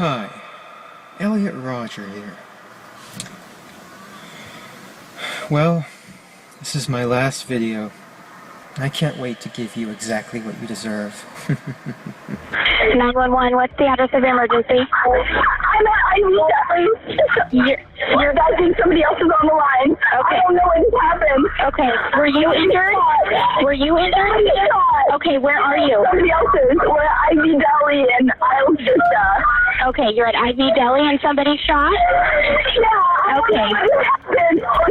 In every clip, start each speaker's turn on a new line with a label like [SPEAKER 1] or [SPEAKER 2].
[SPEAKER 1] Hi, Elliot Rodger here. Well, this is my last video. I can't wait to give you exactly what you deserve.
[SPEAKER 2] 911, what's the address of emergency?
[SPEAKER 3] I'm at Ivy Deli. Your guy thinks somebody else is on the line.
[SPEAKER 2] Okay.
[SPEAKER 3] I don't know what just happened.
[SPEAKER 2] Okay, were you injured? Were you injured? Okay, where are you?
[SPEAKER 3] Somebody else's. We're at Ivy Deli in Isle Vista.
[SPEAKER 2] Okay, you're at Ivy Deli and somebody shot?
[SPEAKER 3] Yeah.
[SPEAKER 2] Okay.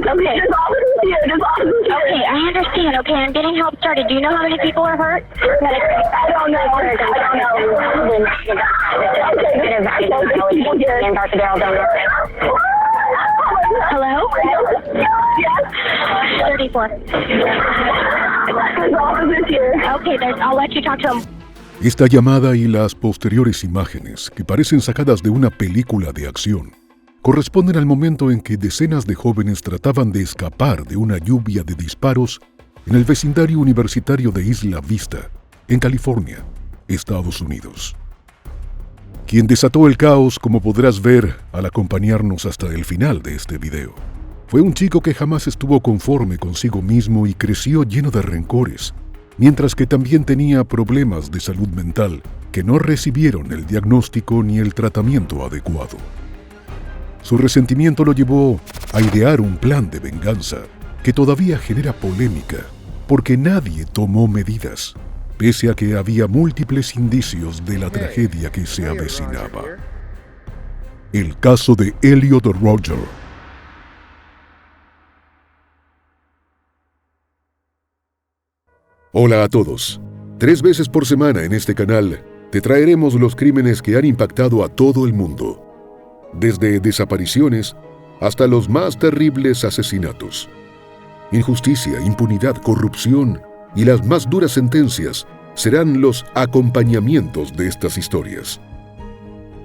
[SPEAKER 3] Okay. There's officers here.
[SPEAKER 2] Okay, I understand. Okay, I'm getting help started. Do you know how many people are hurt?
[SPEAKER 3] I don't know.
[SPEAKER 2] Hello?
[SPEAKER 3] Yes.
[SPEAKER 2] 34.
[SPEAKER 3] There's officers here.
[SPEAKER 2] Okay, I'll let you talk to him.
[SPEAKER 4] Esta llamada y las posteriores imágenes, que parecen sacadas de una película de acción, corresponden al momento en que decenas de jóvenes trataban de escapar de una lluvia de disparos en el vecindario universitario de Isla Vista, en California, Estados Unidos. Quien desató el caos, como podrás ver al acompañarnos hasta el final de este video, fue un chico que jamás estuvo conforme consigo mismo y creció lleno de rencores, mientras que también tenía problemas de salud mental que no recibieron el diagnóstico ni el tratamiento adecuado. Su resentimiento lo llevó a idear un plan de venganza que todavía genera polémica porque nadie tomó medidas, pese a que había múltiples indicios de la tragedia que se avecinaba. El caso de Elliot Rodger. Hola a todos. 3 veces por semana en este canal te traeremos los crímenes que han impactado a todo el mundo, desde desapariciones hasta los más terribles asesinatos. Injusticia, impunidad, corrupción y las más duras sentencias serán los acompañamientos de estas historias.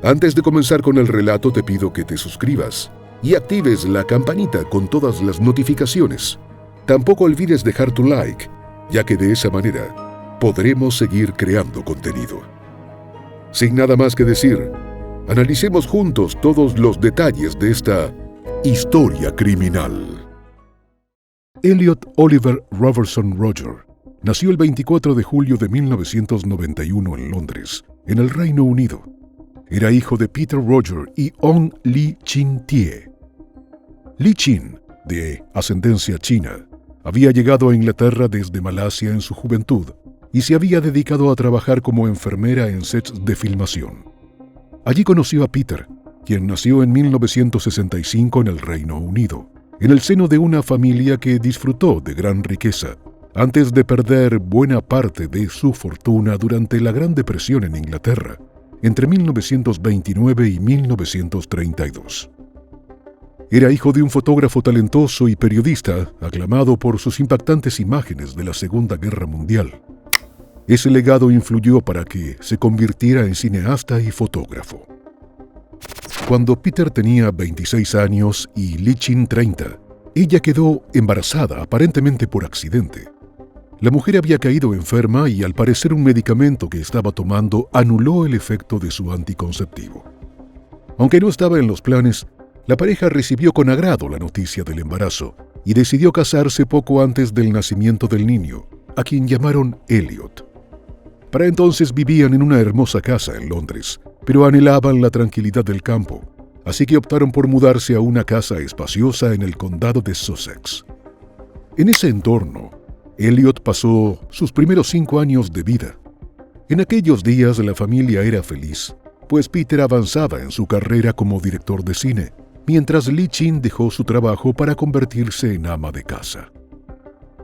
[SPEAKER 4] Antes de comenzar con el relato, te pido que te suscribas y actives la campanita con todas las notificaciones. Tampoco olvides dejar tu like, ya que de esa manera podremos seguir creando contenido. Sin nada más que decir, analicemos juntos todos los detalles de esta historia criminal. Elliot Oliver Robertson Rodger nació el 24 de julio de 1991 en Londres, en el Reino Unido. Era hijo de Peter Rodger y Ong Lee Chin Tie. Lee Chin, de ascendencia china, había llegado a Inglaterra desde Malasia en su juventud y se había dedicado a trabajar como enfermera en sets de filmación. Allí conoció a Peter, quien nació en 1965 en el Reino Unido, en el seno de una familia que disfrutó de gran riqueza, antes de perder buena parte de su fortuna durante la Gran Depresión en Inglaterra, entre 1929 y 1932. Era hijo de un fotógrafo talentoso y periodista, aclamado por sus impactantes imágenes de la Segunda Guerra Mundial. Ese legado influyó para que se convirtiera en cineasta y fotógrafo. Cuando Peter tenía 26 años y Lee Chin 30, ella quedó embarazada aparentemente por accidente. La mujer había caído enferma y al parecer un medicamento que estaba tomando anuló el efecto de su anticonceptivo. Aunque no estaba en los planes, la pareja recibió con agrado la noticia del embarazo y decidió casarse poco antes del nacimiento del niño, a quien llamaron Elliot. Para entonces vivían en una hermosa casa en Londres, pero anhelaban la tranquilidad del campo, así que optaron por mudarse a una casa espaciosa en el condado de Sussex. En ese entorno, Elliot pasó sus primeros 5 años de vida. En aquellos días la familia era feliz, pues Peter avanzaba en su carrera como director de cine, mientras Lee Chin dejó su trabajo para convertirse en ama de casa.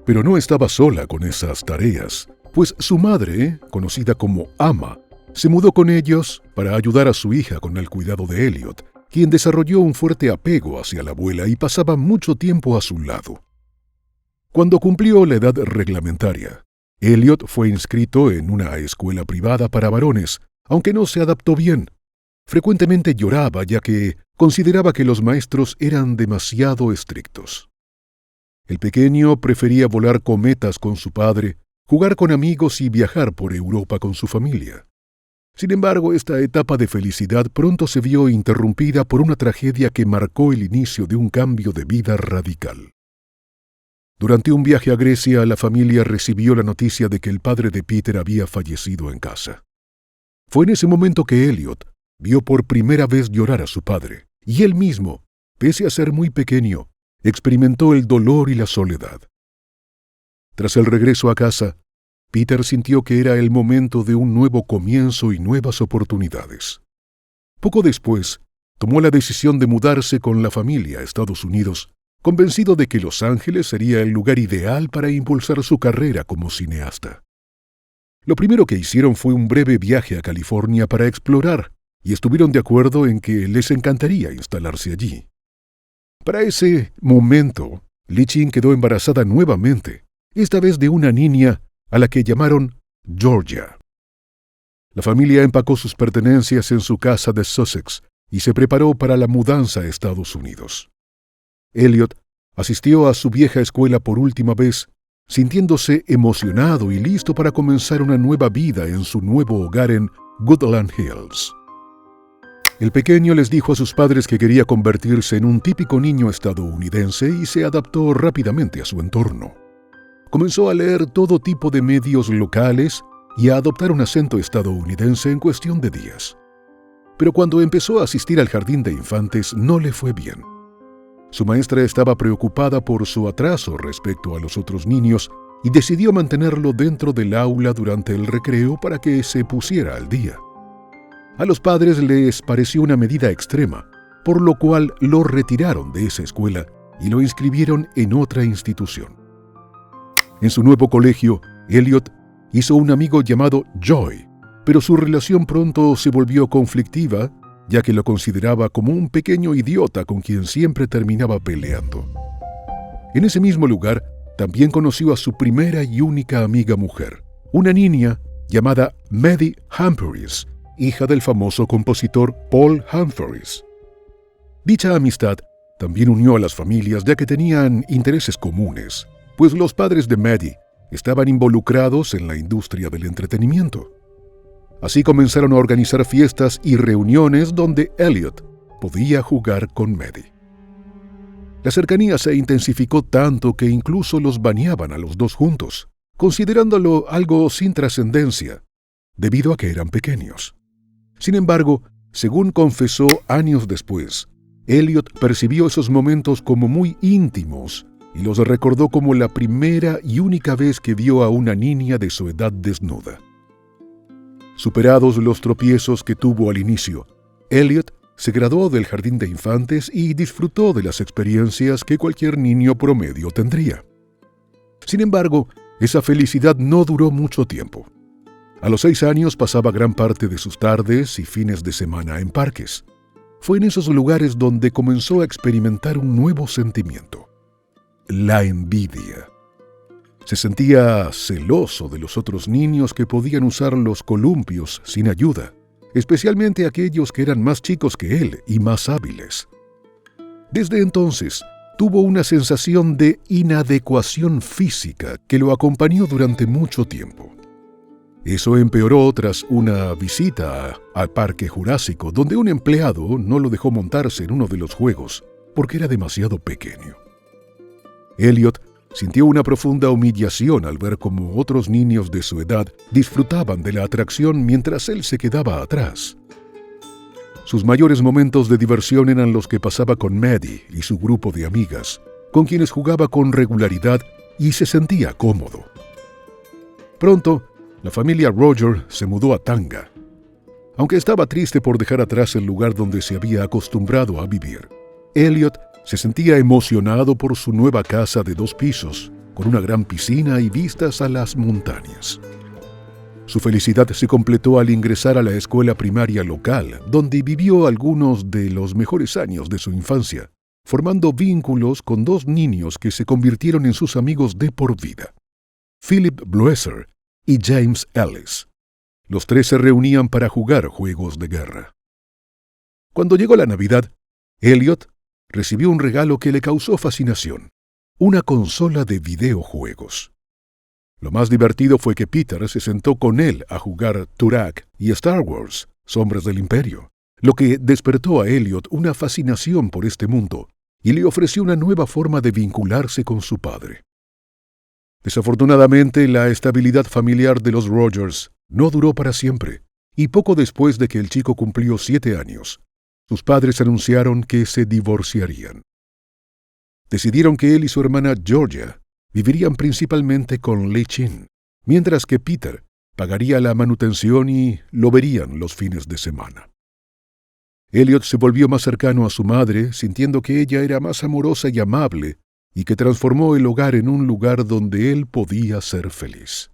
[SPEAKER 4] Pero no estaba sola con esas tareas, pues su madre, conocida como Ama, se mudó con ellos para ayudar a su hija con el cuidado de Elliot, quien desarrolló un fuerte apego hacia la abuela y pasaba mucho tiempo a su lado. Cuando cumplió la edad reglamentaria, Elliot fue inscrito en una escuela privada para varones, aunque no se adaptó bien. Frecuentemente lloraba ya que consideraba que los maestros eran demasiado estrictos. El pequeño prefería volar cometas con su padre, jugar con amigos y viajar por Europa con su familia. Sin embargo, esta etapa de felicidad pronto se vio interrumpida por una tragedia que marcó el inicio de un cambio de vida radical. Durante un viaje a Grecia, la familia recibió la noticia de que el padre de Peter había fallecido en casa. Fue en ese momento que Elliot vio por primera vez llorar a su padre, y él mismo, pese a ser muy pequeño, experimentó el dolor y la soledad. Tras el regreso a casa, Peter sintió que era el momento de un nuevo comienzo y nuevas oportunidades. Poco después, tomó la decisión de mudarse con la familia a Estados Unidos, convencido de que Los Ángeles sería el lugar ideal para impulsar su carrera como cineasta. Lo primero que hicieron fue un breve viaje a California para explorar, y estuvieron de acuerdo en que les encantaría instalarse allí. Para ese momento, Lichin quedó embarazada nuevamente, esta vez de una niña a la que llamaron Georgia. La familia empacó sus pertenencias en su casa de Sussex y se preparó para la mudanza a Estados Unidos. Elliot asistió a su vieja escuela por última vez, sintiéndose emocionado y listo para comenzar una nueva vida en su nuevo hogar en Woodland Hills. El pequeño les dijo a sus padres que quería convertirse en un típico niño estadounidense y se adaptó rápidamente a su entorno. Comenzó a leer todo tipo de medios locales y a adoptar un acento estadounidense en cuestión de días. Pero cuando empezó a asistir al jardín de infantes no le fue bien. Su maestra estaba preocupada por su atraso respecto a los otros niños y decidió mantenerlo dentro del aula durante el recreo para que se pusiera al día. A los padres les pareció una medida extrema, por lo cual lo retiraron de esa escuela y lo inscribieron en otra institución. En su nuevo colegio, Elliot hizo un amigo llamado Joy, pero su relación pronto se volvió conflictiva, ya que lo consideraba como un pequeño idiota con quien siempre terminaba peleando. En ese mismo lugar, también conoció a su primera y única amiga mujer, una niña llamada Maddie Humphreys, hija del famoso compositor Paul Humphreys. Dicha amistad también unió a las familias ya que tenían intereses comunes, pues los padres de Maddie estaban involucrados en la industria del entretenimiento. Así comenzaron a organizar fiestas y reuniones donde Elliot podía jugar con Maddie. La cercanía se intensificó tanto que incluso los bañaban a los dos juntos, considerándolo algo sin trascendencia, debido a que eran pequeños. Sin embargo, según confesó años después, Elliot percibió esos momentos como muy íntimos y los recordó como la primera y única vez que vio a una niña de su edad desnuda. Superados los tropiezos que tuvo al inicio, Elliot se graduó del jardín de infantes y disfrutó de las experiencias que cualquier niño promedio tendría. Sin embargo, esa felicidad no duró mucho tiempo. A los 6 años pasaba gran parte de sus tardes y fines de semana en parques. Fue en esos lugares donde comenzó a experimentar un nuevo sentimiento: la envidia. Se sentía celoso de los otros niños que podían usar los columpios sin ayuda, especialmente aquellos que eran más chicos que él y más hábiles. Desde entonces, tuvo una sensación de inadecuación física que lo acompañó durante mucho tiempo. Eso empeoró tras una visita al Parque Jurásico, donde un empleado no lo dejó montarse en uno de los juegos porque era demasiado pequeño. Elliot sintió una profunda humillación al ver cómo otros niños de su edad disfrutaban de la atracción mientras él se quedaba atrás. Sus mayores momentos de diversión eran los que pasaba con Maddie y su grupo de amigas, con quienes jugaba con regularidad y se sentía cómodo. Pronto, la familia Roger se mudó a Tanga. Aunque estaba triste por dejar atrás el lugar donde se había acostumbrado a vivir, Elliot se sentía emocionado por su nueva casa de 2 pisos, con una gran piscina y vistas a las montañas. Su felicidad se completó al ingresar a la escuela primaria local, donde vivió algunos de los mejores años de su infancia, formando vínculos con 2 niños que se convirtieron en sus amigos de por vida: Philip Bloeser y James Ellis. Los 3 se reunían para jugar juegos de guerra. Cuando llegó la Navidad, Elliot recibió un regalo que le causó fascinación: una consola de videojuegos. Lo más divertido fue que Peter se sentó con él a jugar Turok y Star Wars, Sombras del Imperio, lo que despertó a Elliot una fascinación por este mundo y le ofreció una nueva forma de vincularse con su padre. Desafortunadamente, la estabilidad familiar de los Rogers no duró para siempre, y poco después de que el chico cumplió 7 años, sus padres anunciaron que se divorciarían. Decidieron que él y su hermana Georgia vivirían principalmente con Lee Chin, mientras que Peter pagaría la manutención y lo verían los fines de semana. Elliot se volvió más cercano a su madre, sintiendo que ella era más amorosa y amable, y que transformó el hogar en un lugar donde él podía ser feliz.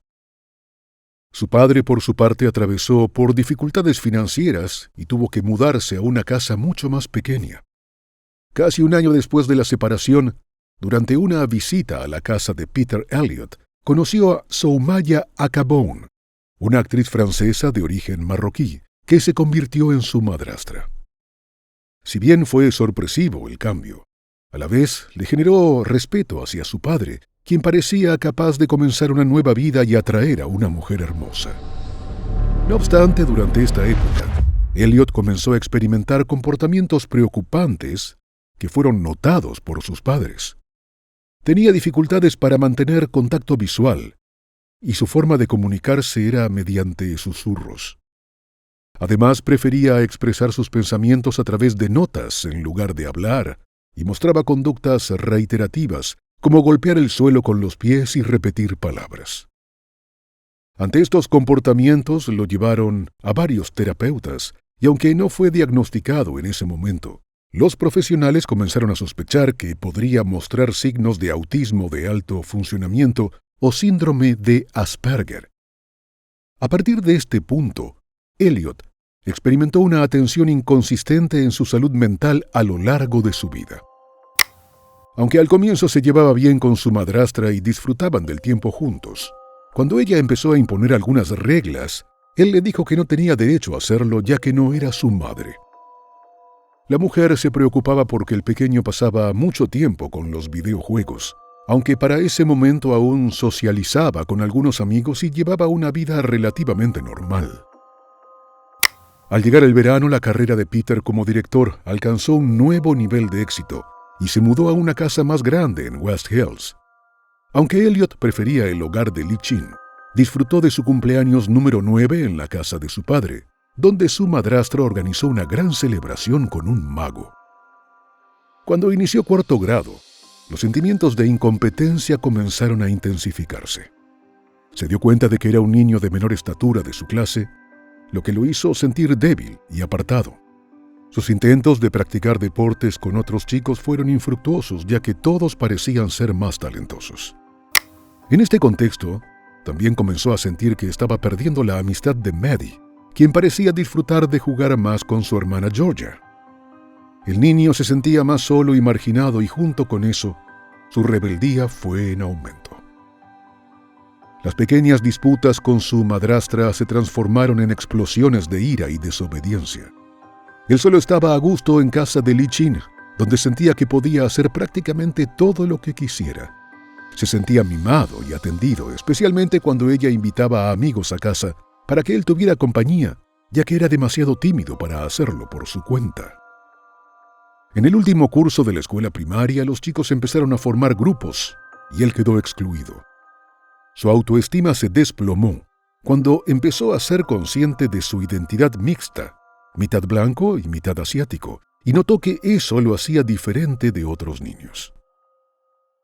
[SPEAKER 4] Su padre, por su parte, atravesó por dificultades financieras y tuvo que mudarse a una casa mucho más pequeña. Casi un año después de la separación, durante una visita a la casa de Peter Elliot, conoció a Soumaya Akabone, una actriz francesa de origen marroquí, que se convirtió en su madrastra. Si bien fue sorpresivo el cambio, a la vez le generó respeto hacia su padre, quien parecía capaz de comenzar una nueva vida y atraer a una mujer hermosa. No obstante, durante esta época, Elliot comenzó a experimentar comportamientos preocupantes que fueron notados por sus padres. Tenía dificultades para mantener contacto visual, y su forma de comunicarse era mediante susurros. Además, prefería expresar sus pensamientos a través de notas en lugar de hablar, y mostraba conductas reiterativas, como golpear el suelo con los pies y repetir palabras. Ante estos comportamientos lo llevaron a varios terapeutas, y aunque no fue diagnosticado en ese momento, los profesionales comenzaron a sospechar que podría mostrar signos de autismo de alto funcionamiento o síndrome de Asperger. A partir de este punto, Elliot experimentó una atención inconsistente en su salud mental a lo largo de su vida. Aunque al comienzo se llevaba bien con su madrastra y disfrutaban del tiempo juntos, cuando ella empezó a imponer algunas reglas, él le dijo que no tenía derecho a hacerlo ya que no era su madre. La mujer se preocupaba porque el pequeño pasaba mucho tiempo con los videojuegos, aunque para ese momento aún socializaba con algunos amigos y llevaba una vida relativamente normal. Al llegar el verano, la carrera de Peter como director alcanzó un nuevo nivel de éxito y se mudó a una casa más grande en West Hills. Aunque Elliot prefería el hogar de Lee Chin, disfrutó de su cumpleaños número 9 en la casa de su padre, donde su madrastra organizó una gran celebración con un mago. Cuando inició 4º grado, los sentimientos de incompetencia comenzaron a intensificarse. Se dio cuenta de que era un niño de menor estatura de su clase, lo que lo hizo sentir débil y apartado. Sus intentos de practicar deportes con otros chicos fueron infructuosos, ya que todos parecían ser más talentosos. En este contexto, también comenzó a sentir que estaba perdiendo la amistad de Maddie, quien parecía disfrutar de jugar más con su hermana Georgia. El niño se sentía más solo y marginado, y junto con eso, su rebeldía fue en aumento. Las pequeñas disputas con su madrastra se transformaron en explosiones de ira y desobediencia. Él solo estaba a gusto en casa de Lee Chin, donde sentía que podía hacer prácticamente todo lo que quisiera. Se sentía mimado y atendido, especialmente cuando ella invitaba a amigos a casa para que él tuviera compañía, ya que era demasiado tímido para hacerlo por su cuenta. En el último curso de la escuela primaria, los chicos empezaron a formar grupos y él quedó excluido. Su autoestima se desplomó cuando empezó a ser consciente de su identidad mixta, mitad blanco y mitad asiático, y notó que eso lo hacía diferente de otros niños.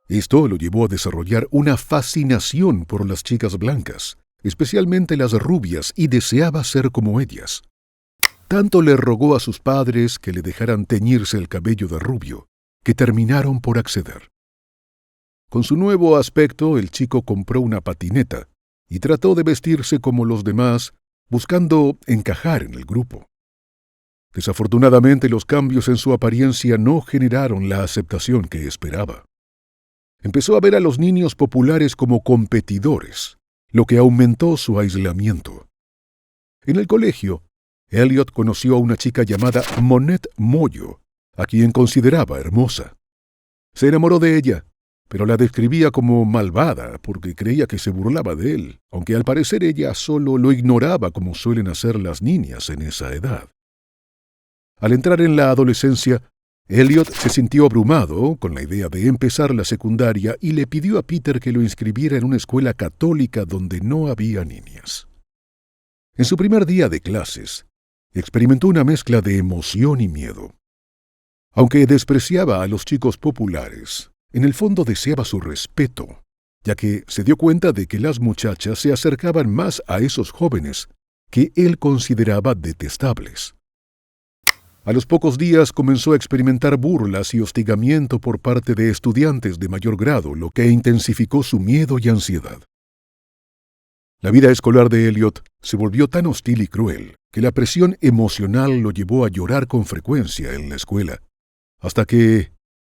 [SPEAKER 4] Esto lo llevó a desarrollar una fascinación por las chicas blancas, especialmente las rubias, y deseaba ser como ellas. Tanto le rogó a sus padres que le dejaran teñirse el cabello de rubio, que terminaron por acceder. Con su nuevo aspecto, el chico compró una patineta y trató de vestirse como los demás, buscando encajar en el grupo. Desafortunadamente, los cambios en su apariencia no generaron la aceptación que esperaba. Empezó a ver a los niños populares como competidores, lo que aumentó su aislamiento. En el colegio, Elliot conoció a una chica llamada Monette Moyo, a quien consideraba hermosa. Se enamoró de ella, pero la describía como malvada porque creía que se burlaba de él, aunque al parecer ella solo lo ignoraba como suelen hacer las niñas en esa edad. Al entrar en la adolescencia, Elliot se sintió abrumado con la idea de empezar la secundaria y le pidió a Peter que lo inscribiera en una escuela católica donde no había niñas. En su primer día de clases, experimentó una mezcla de emoción y miedo. Aunque despreciaba a los chicos populares, en el fondo deseaba su respeto, ya que se dio cuenta de que las muchachas se acercaban más a esos jóvenes que él consideraba detestables. A los pocos días comenzó a experimentar burlas y hostigamiento por parte de estudiantes de mayor grado, lo que intensificó su miedo y ansiedad. La vida escolar de Elliot se volvió tan hostil y cruel que la presión emocional lo llevó a llorar con frecuencia en la escuela, hasta que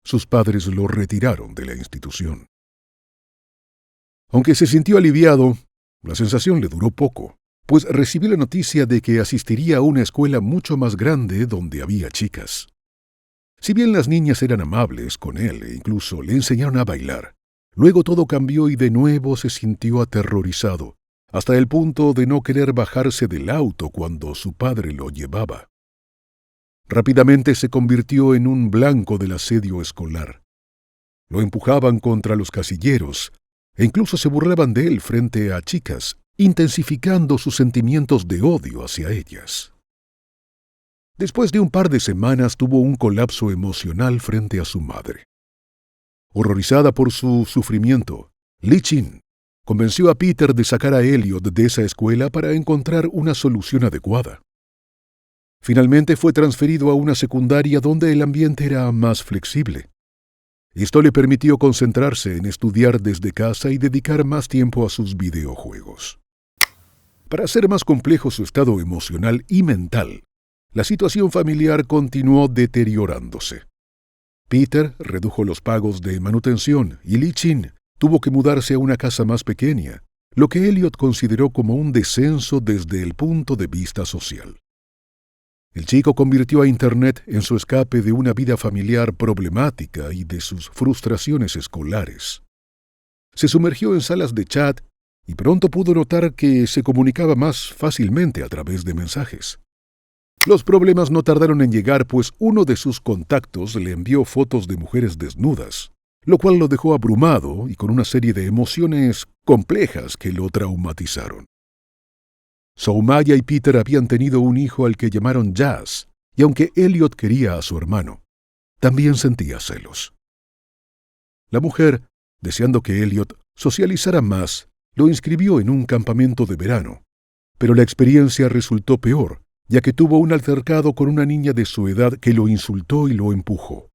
[SPEAKER 4] sus padres lo retiraron de la institución. Aunque se sintió aliviado, la sensación le duró poco, pues recibió la noticia de que asistiría a una escuela mucho más grande donde había chicas. Si bien las niñas eran amables con él e incluso le enseñaron a bailar, luego todo cambió y de nuevo se sintió aterrorizado, hasta el punto de no querer bajarse del auto cuando su padre lo llevaba. Rápidamente se convirtió en un blanco del asedio escolar. Lo empujaban contra los casilleros e incluso se burlaban de él frente a chicas, intensificando sus sentimientos de odio hacia ellas. Después de un par de semanas tuvo un colapso emocional frente a su madre. Horrorizada por su sufrimiento, Lee Chin convenció a Peter de sacar a Elliot de esa escuela para encontrar una solución adecuada. Finalmente fue transferido a una secundaria donde el ambiente era más flexible. Esto le permitió concentrarse en estudiar desde casa y dedicar más tiempo a sus videojuegos. Para hacer más complejo su estado emocional y mental, la situación familiar continuó deteriorándose. Peter redujo los pagos de manutención y Lee Chin tuvo que mudarse a una casa más pequeña, lo que Elliot consideró como un descenso desde el punto de vista social. El chico convirtió a Internet en su escape de una vida familiar problemática y de sus frustraciones escolares. Se sumergió en salas de chat y pronto pudo notar que se comunicaba más fácilmente a través de mensajes. Los problemas no tardaron en llegar, pues uno de sus contactos le envió fotos de mujeres desnudas, lo cual lo dejó abrumado y con una serie de emociones complejas que lo traumatizaron. Soumaya y Peter habían tenido un hijo al que llamaron Jazz, y aunque Elliot quería a su hermano, también sentía celos. La mujer, deseando que Elliot socializara más, lo inscribió en un campamento de verano, pero la experiencia resultó peor, ya que tuvo un altercado con una niña de su edad que lo insultó y lo empujó.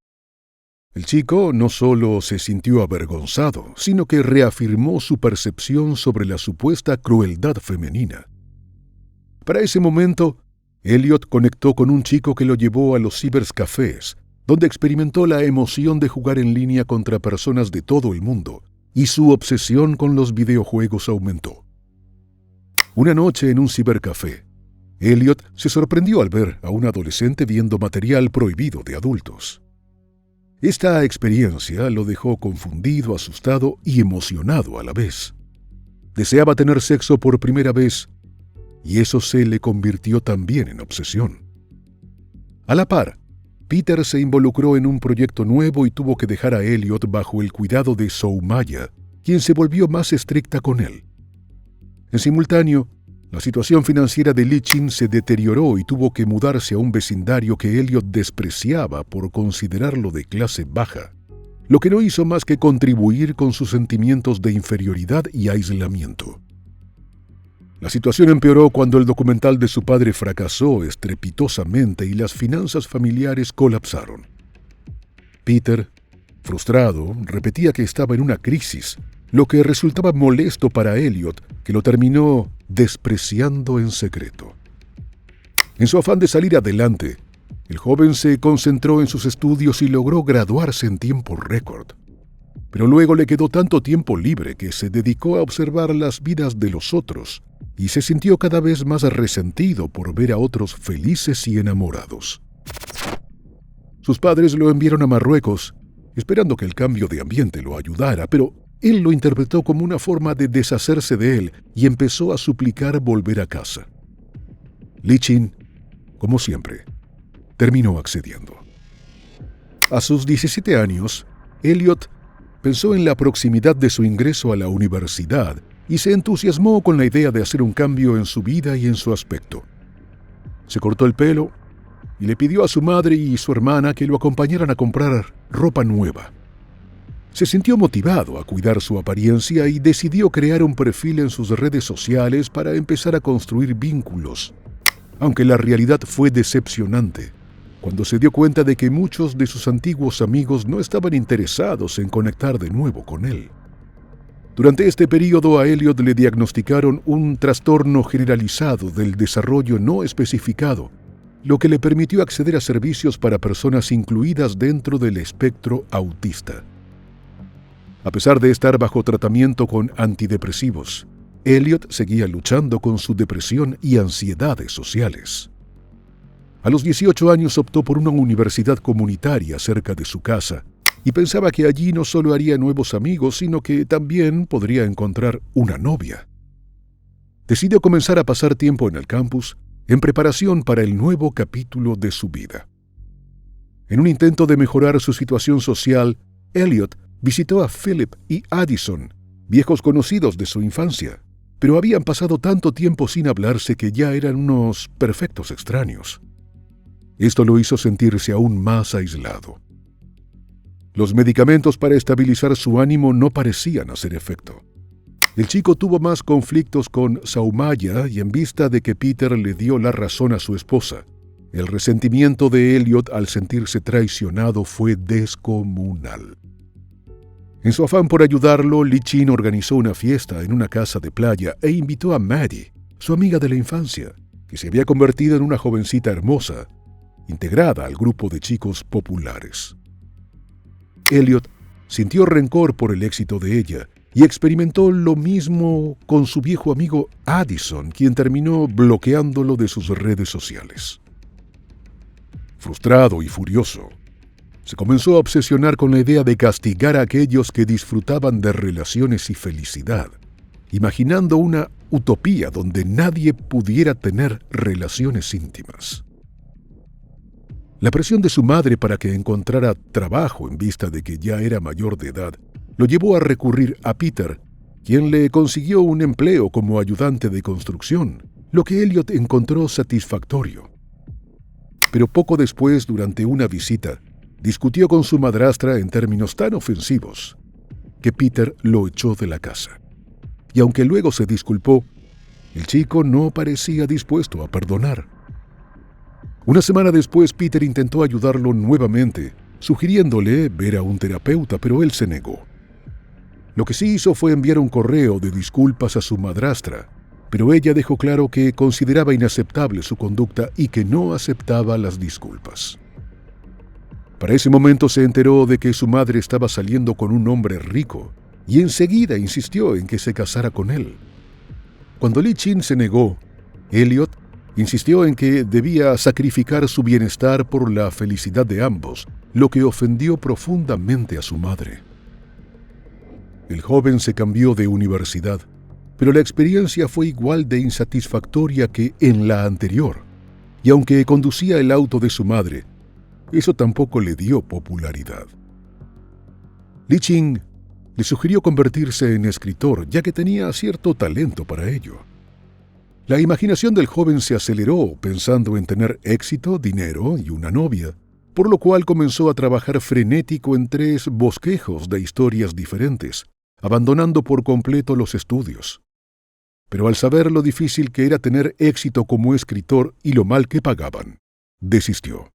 [SPEAKER 4] El chico no solo se sintió avergonzado, sino que reafirmó su percepción sobre la supuesta crueldad femenina. Para ese momento, Elliot conectó con un chico que lo llevó a los cibercafés, donde experimentó la emoción de jugar en línea contra personas de todo el mundo, y su obsesión con los videojuegos aumentó. Una noche en un cibercafé, Elliot se sorprendió al ver a un adolescente viendo material prohibido de adultos. Esta experiencia lo dejó confundido, asustado y emocionado a la vez. Deseaba tener sexo por primera vez, y eso se le convirtió también en obsesión. A la par, Peter se involucró en un proyecto nuevo y tuvo que dejar a Elliot bajo el cuidado de Soumaya, quien se volvió más estricta con él. En simultáneo, la situación financiera de Lee Chin se deterioró y tuvo que mudarse a un vecindario que Elliot despreciaba por considerarlo de clase baja, lo que no hizo más que contribuir con sus sentimientos de inferioridad y aislamiento. La situación empeoró cuando el documental de su padre fracasó estrepitosamente y las finanzas familiares colapsaron. Peter, frustrado, repetía que estaba en una crisis, lo que resultaba molesto para Elliot, que lo terminó despreciando en secreto. En su afán de salir adelante, el joven se concentró en sus estudios y logró graduarse en tiempo récord. Pero luego le quedó tanto tiempo libre que se dedicó a observar las vidas de los otros y se sintió cada vez más resentido por ver a otros felices y enamorados. Sus padres lo enviaron a Marruecos esperando que el cambio de ambiente lo ayudara, pero él lo interpretó como una forma de deshacerse de él y empezó a suplicar volver a casa. Lee Chin, como siempre, terminó accediendo. A sus 17 años, Elliot pensó en la proximidad de su ingreso a la universidad y se entusiasmó con la idea de hacer un cambio en su vida y en su aspecto. Se cortó el pelo y le pidió a su madre y su hermana que lo acompañaran a comprar ropa nueva. Se sintió motivado a cuidar su apariencia y decidió crear un perfil en sus redes sociales para empezar a construir vínculos, aunque la realidad fue decepcionante cuando se dio cuenta de que muchos de sus antiguos amigos no estaban interesados en conectar de nuevo con él. Durante este periodo a Elliot le diagnosticaron un trastorno generalizado del desarrollo no especificado, lo que le permitió acceder a servicios para personas incluidas dentro del espectro autista. A pesar de estar bajo tratamiento con antidepresivos, Elliot seguía luchando con su depresión y ansiedades sociales. A los 18 años optó por una universidad comunitaria cerca de su casa y pensaba que allí no solo haría nuevos amigos, sino que también podría encontrar una novia. Decidió comenzar a pasar tiempo en el campus en preparación para el nuevo capítulo de su vida. En un intento de mejorar su situación social, Elliot visitó a Philip y Addison, viejos conocidos de su infancia, pero habían pasado tanto tiempo sin hablarse que ya eran unos perfectos extraños. Esto lo hizo sentirse aún más aislado. Los medicamentos para estabilizar su ánimo no parecían hacer efecto. El chico tuvo más conflictos con Saumaya y en vista de que Peter le dio la razón a su esposa, el resentimiento de Elliot al sentirse traicionado fue descomunal. En su afán por ayudarlo, Lee Chin organizó una fiesta en una casa de playa e invitó a Maddie, su amiga de la infancia, que se había convertido en una jovencita hermosa, integrada al grupo de chicos populares. Elliot sintió rencor por el éxito de ella y experimentó lo mismo con su viejo amigo Addison, quien terminó bloqueándolo de sus redes sociales. Frustrado y furioso, se comenzó a obsesionar con la idea de castigar a aquellos que disfrutaban de relaciones y felicidad, imaginando una utopía donde nadie pudiera tener relaciones íntimas. La presión de su madre para que encontrara trabajo en vista de que ya era mayor de edad lo llevó a recurrir a Peter, quien le consiguió un empleo como ayudante de construcción, lo que Elliot encontró satisfactorio. Pero poco después, durante una visita, discutió con su madrastra en términos tan ofensivos que Peter lo echó de la casa. Y aunque luego se disculpó, el chico no parecía dispuesto a perdonar. Una semana después, Peter intentó ayudarlo nuevamente, sugiriéndole ver a un terapeuta, pero él se negó. Lo que sí hizo fue enviar un correo de disculpas a su madrastra, pero ella dejó claro que consideraba inaceptable su conducta y que no aceptaba las disculpas. Para ese momento se enteró de que su madre estaba saliendo con un hombre rico y enseguida insistió en que se casara con él. Cuando Lee Chin se negó, Elliot insistió en que debía sacrificar su bienestar por la felicidad de ambos, lo que ofendió profundamente a su madre. El joven se cambió de universidad, pero la experiencia fue igual de insatisfactoria que en la anterior, y aunque conducía el auto de su madre, eso tampoco le dio popularidad. Lee Chin le sugirió convertirse en escritor, ya que tenía cierto talento para ello. La imaginación del joven se aceleró pensando en tener éxito, dinero y una novia, por lo cual comenzó a trabajar frenético en 3 bosquejos de historias diferentes, abandonando por completo los estudios. Pero al saber lo difícil que era tener éxito como escritor y lo mal que pagaban, desistió.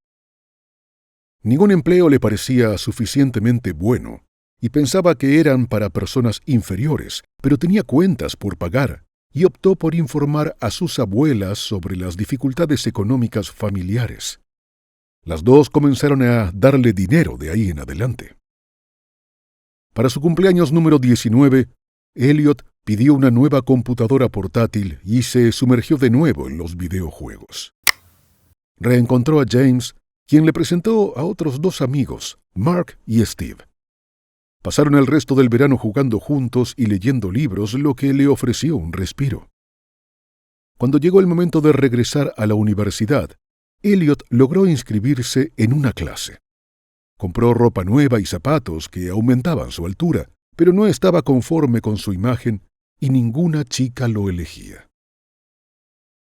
[SPEAKER 4] Ningún empleo le parecía suficientemente bueno y pensaba que eran para personas inferiores, pero tenía cuentas por pagar y optó por informar a sus abuelas sobre las dificultades económicas familiares. Las dos comenzaron a darle dinero de ahí en adelante. Para su cumpleaños número 19, Elliot pidió una nueva computadora portátil y se sumergió de nuevo en los videojuegos. Reencontró a James, quien le presentó a otros 2 amigos, Mark y Steve. Pasaron el resto del verano jugando juntos y leyendo libros, lo que le ofreció un respiro. Cuando llegó el momento de regresar a la universidad, Elliot logró inscribirse en una clase. Compró ropa nueva y zapatos que aumentaban su altura, pero no estaba conforme con su imagen y ninguna chica lo elegía.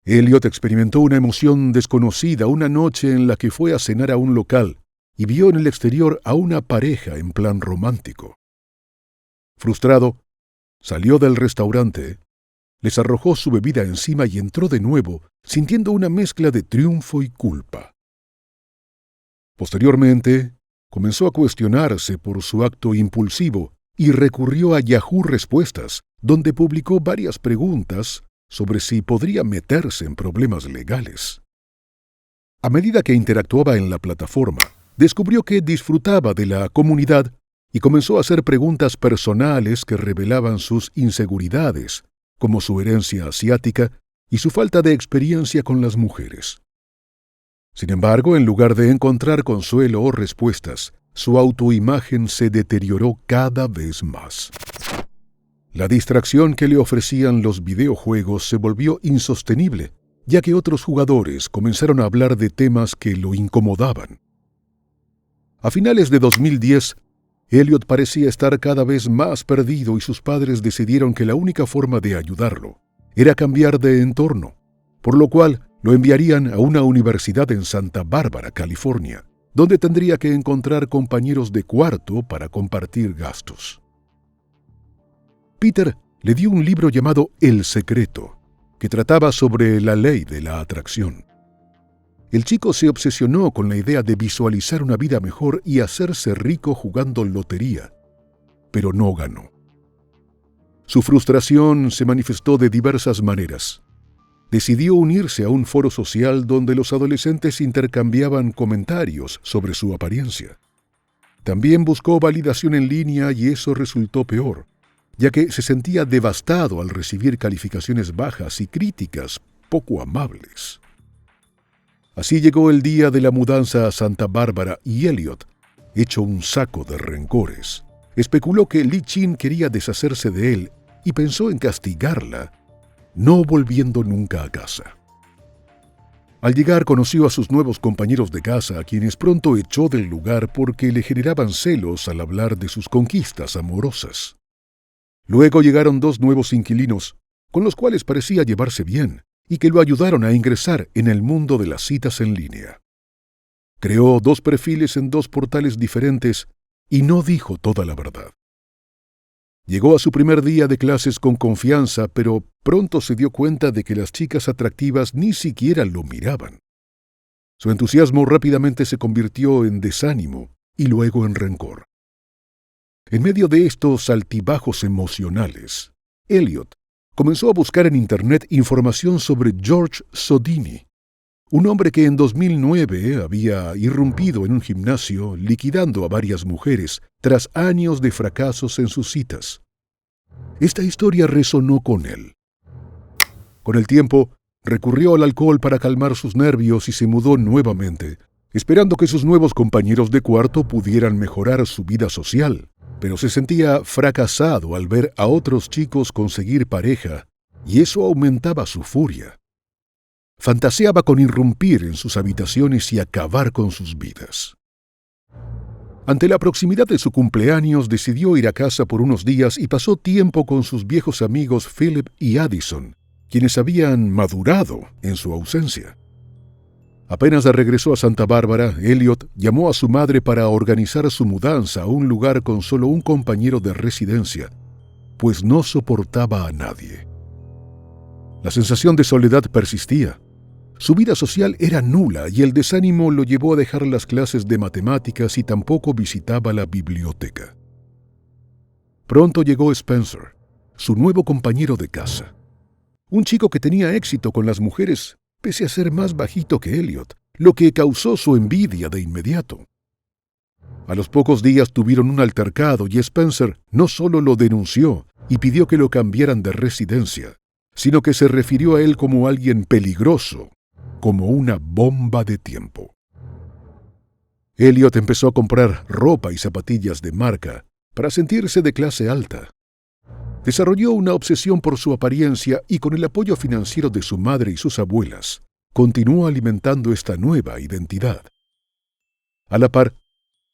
[SPEAKER 4] Elliot experimentó una emoción desconocida una noche en la que fue a cenar a un local y vio en el exterior a una pareja en plan romántico. Frustrado, salió del restaurante, les arrojó su bebida encima y entró de nuevo, sintiendo una mezcla de triunfo y culpa. Posteriormente, comenzó a cuestionarse por su acto impulsivo y recurrió a Yahoo Respuestas, donde publicó varias preguntas sobre si podría meterse en problemas legales. A medida que interactuaba en la plataforma, descubrió que disfrutaba de la comunidad y comenzó a hacer preguntas personales que revelaban sus inseguridades, como su herencia asiática y su falta de experiencia con las mujeres. Sin embargo, en lugar de encontrar consuelo o respuestas, su autoimagen se deterioró cada vez más. La distracción que le ofrecían los videojuegos se volvió insostenible, ya que otros jugadores comenzaron a hablar de temas que lo incomodaban. A finales de 2010, Elliot parecía estar cada vez más perdido y sus padres decidieron que la única forma de ayudarlo era cambiar de entorno, por lo cual lo enviarían a una universidad en Santa Bárbara, California, donde tendría que encontrar compañeros de cuarto para compartir gastos. Peter le dio un libro llamado El Secreto, que trataba sobre la ley de la atracción. El chico se obsesionó con la idea de visualizar una vida mejor y hacerse rico jugando lotería, pero no ganó. Su frustración se manifestó de diversas maneras. Decidió unirse a un foro social donde los adolescentes intercambiaban comentarios sobre su apariencia. También buscó validación en línea y eso resultó peor, ya que se sentía devastado al recibir calificaciones bajas y críticas poco amables. Así llegó el día de la mudanza a Santa Bárbara y Elliot, hecho un saco de rencores, especuló que Lee Chin quería deshacerse de él y pensó en castigarla, no volviendo nunca a casa. Al llegar conoció a sus nuevos compañeros de casa, a quienes pronto echó del lugar porque le generaban celos al hablar de sus conquistas amorosas. Luego llegaron 2 nuevos inquilinos, con los cuales parecía llevarse bien, y que lo ayudaron a ingresar en el mundo de las citas en línea. Creó 2 perfiles en 2 portales diferentes y no dijo toda la verdad. Llegó a su primer día de clases con confianza, pero pronto se dio cuenta de que las chicas atractivas ni siquiera lo miraban. Su entusiasmo rápidamente se convirtió en desánimo y luego en rencor. En medio de estos altibajos emocionales, Elliot comenzó a buscar en Internet información sobre George Sodini, un hombre que en 2009 había irrumpido en un gimnasio liquidando a varias mujeres tras años de fracasos en sus citas. Esta historia resonó con él. Con el tiempo, recurrió al alcohol para calmar sus nervios y se mudó nuevamente, esperando que sus nuevos compañeros de cuarto pudieran mejorar su vida social, pero se sentía fracasado al ver a otros chicos conseguir pareja, y eso aumentaba su furia. Fantaseaba con irrumpir en sus habitaciones y acabar con sus vidas. Ante la proximidad de su cumpleaños, decidió ir a casa por unos días y pasó tiempo con sus viejos amigos Philip y Addison, quienes habían madurado en su ausencia. Apenas regresó a Santa Bárbara, Elliot llamó a su madre para organizar su mudanza a un lugar con solo un compañero de residencia, pues no soportaba a nadie. La sensación de soledad persistía. Su vida social era nula y el desánimo lo llevó a dejar las clases de matemáticas y tampoco visitaba la biblioteca. Pronto llegó Spencer, su nuevo compañero de casa. Un chico que tenía éxito con las mujeres, pese a ser más bajito que Elliot, lo que causó su envidia de inmediato. A los pocos días tuvieron un altercado y Spencer no solo lo denunció y pidió que lo cambiaran de residencia, sino que se refirió a él como alguien peligroso, como una bomba de tiempo. Elliot empezó a comprar ropa y zapatillas de marca, para sentirse de clase alta. Desarrolló una obsesión por su apariencia y con el apoyo financiero de su madre y sus abuelas, continuó alimentando esta nueva identidad. A la par,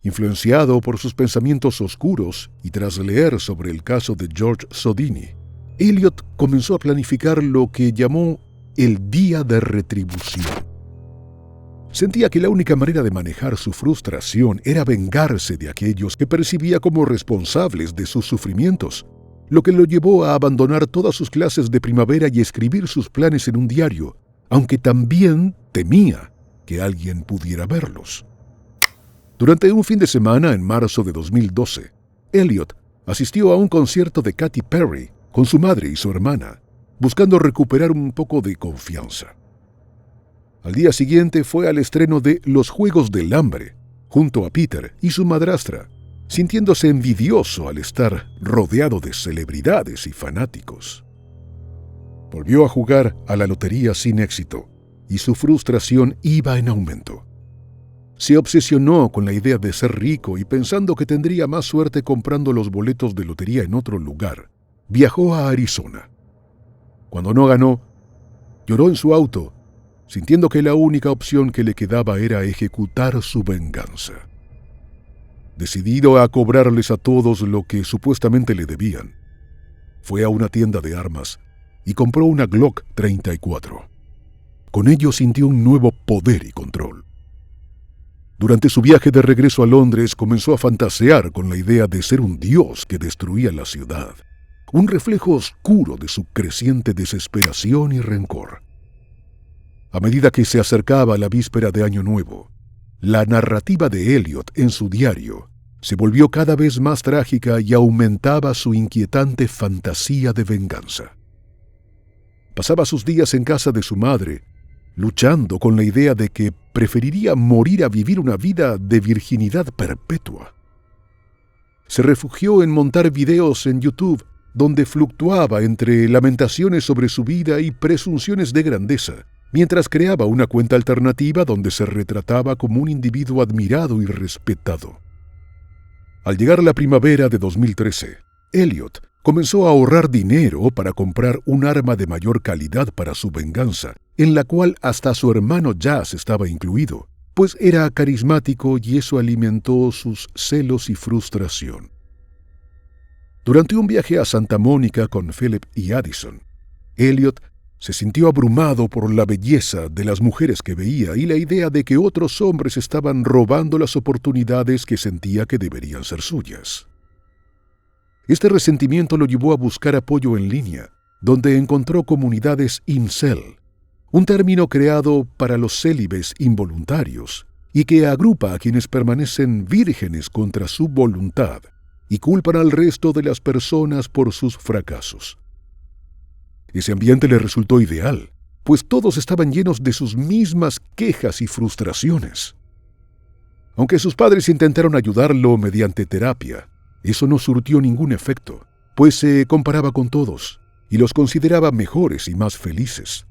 [SPEAKER 4] influenciado por sus pensamientos oscuros y tras leer sobre el caso de George Sodini, Elliot comenzó a planificar lo que llamó el día de retribución. Sentía que la única manera de manejar su frustración era vengarse de aquellos que percibía como responsables de sus sufrimientos, lo que lo llevó a abandonar todas sus clases de primavera y escribir sus planes en un diario, aunque también temía que alguien pudiera verlos. Durante un fin de semana en marzo de 2012, Elliot asistió a un concierto de Katy Perry con su madre y su hermana, buscando recuperar un poco de confianza. Al día siguiente fue al estreno de Los Juegos del Hambre, junto a Peter y su madrastra, sintiéndose envidioso al estar rodeado de celebridades y fanáticos. Volvió a jugar a la lotería sin éxito, y su frustración iba en aumento. Se obsesionó con la idea de ser rico y pensando que tendría más suerte comprando los boletos de lotería en otro lugar, viajó a Arizona. Cuando no ganó, lloró en su auto, sintiendo que la única opción que le quedaba era ejecutar su venganza. Decidido a cobrarles a todos lo que supuestamente le debían, fue a una tienda de armas y compró una Glock 34. Con ello sintió un nuevo poder y control. Durante su viaje de regreso a Londres comenzó a fantasear con la idea de ser un dios que destruía la ciudad, un reflejo oscuro de su creciente desesperación y rencor. A medida que se acercaba la víspera de Año Nuevo, la narrativa de Elliot en su diario se volvió cada vez más trágica y aumentaba su inquietante fantasía de venganza. Pasaba sus días en casa de su madre, luchando con la idea de que preferiría morir a vivir una vida de virginidad perpetua. Se refugió en montar videos en YouTube donde fluctuaba entre lamentaciones sobre su vida y presunciones de grandeza, mientras creaba una cuenta alternativa donde se retrataba como un individuo admirado y respetado. Al llegar la primavera de 2013, Elliot comenzó a ahorrar dinero para comprar un arma de mayor calidad para su venganza, en la cual hasta su hermano Jazz estaba incluido, pues era carismático y eso alimentó sus celos y frustración. Durante un viaje a Santa Mónica con Philip y Addison, Elliot se sintió abrumado por la belleza de las mujeres que veía y la idea de que otros hombres estaban robando las oportunidades que sentía que deberían ser suyas. Este resentimiento lo llevó a buscar apoyo en línea, donde encontró comunidades incel, un término creado para los célibes involuntarios y que agrupa a quienes permanecen vírgenes contra su voluntad y culpan al resto de las personas por sus fracasos. Ese ambiente le resultó ideal, pues todos estaban llenos de sus mismas quejas y frustraciones. Aunque sus padres intentaron ayudarlo mediante terapia, eso no surtió ningún efecto, pues se comparaba con todos y los consideraba mejores y más felices.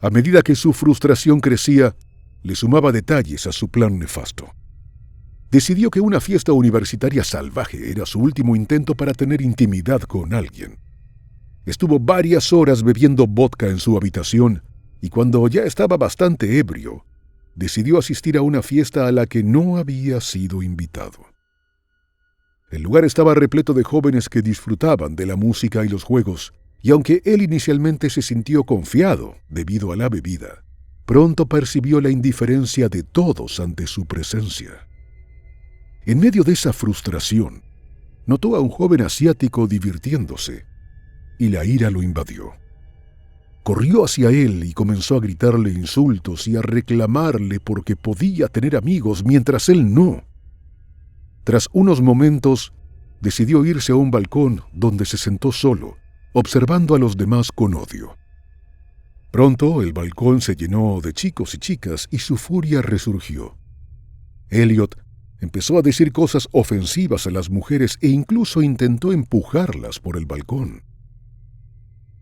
[SPEAKER 4] A medida que su frustración crecía, le sumaba detalles a su plan nefasto. Decidió que una fiesta universitaria salvaje era su último intento para tener intimidad con alguien. Estuvo varias horas bebiendo vodka en su habitación y cuando ya estaba bastante ebrio, decidió asistir a una fiesta a la que no había sido invitado. El lugar estaba repleto de jóvenes que disfrutaban de la música y los juegos, y aunque él inicialmente se sintió confiado debido a la bebida, pronto percibió la indiferencia de todos ante su presencia. En medio de esa frustración, notó a un joven asiático divirtiéndose, y la ira lo invadió. Corrió hacia él y comenzó a gritarle insultos y a reclamarle porque podía tener amigos mientras él no. Tras unos momentos, decidió irse a un balcón donde se sentó solo, observando a los demás con odio. Pronto el balcón se llenó de chicos y chicas y su furia resurgió. Elliot empezó a decir cosas ofensivas a las mujeres e incluso intentó empujarlas por el balcón.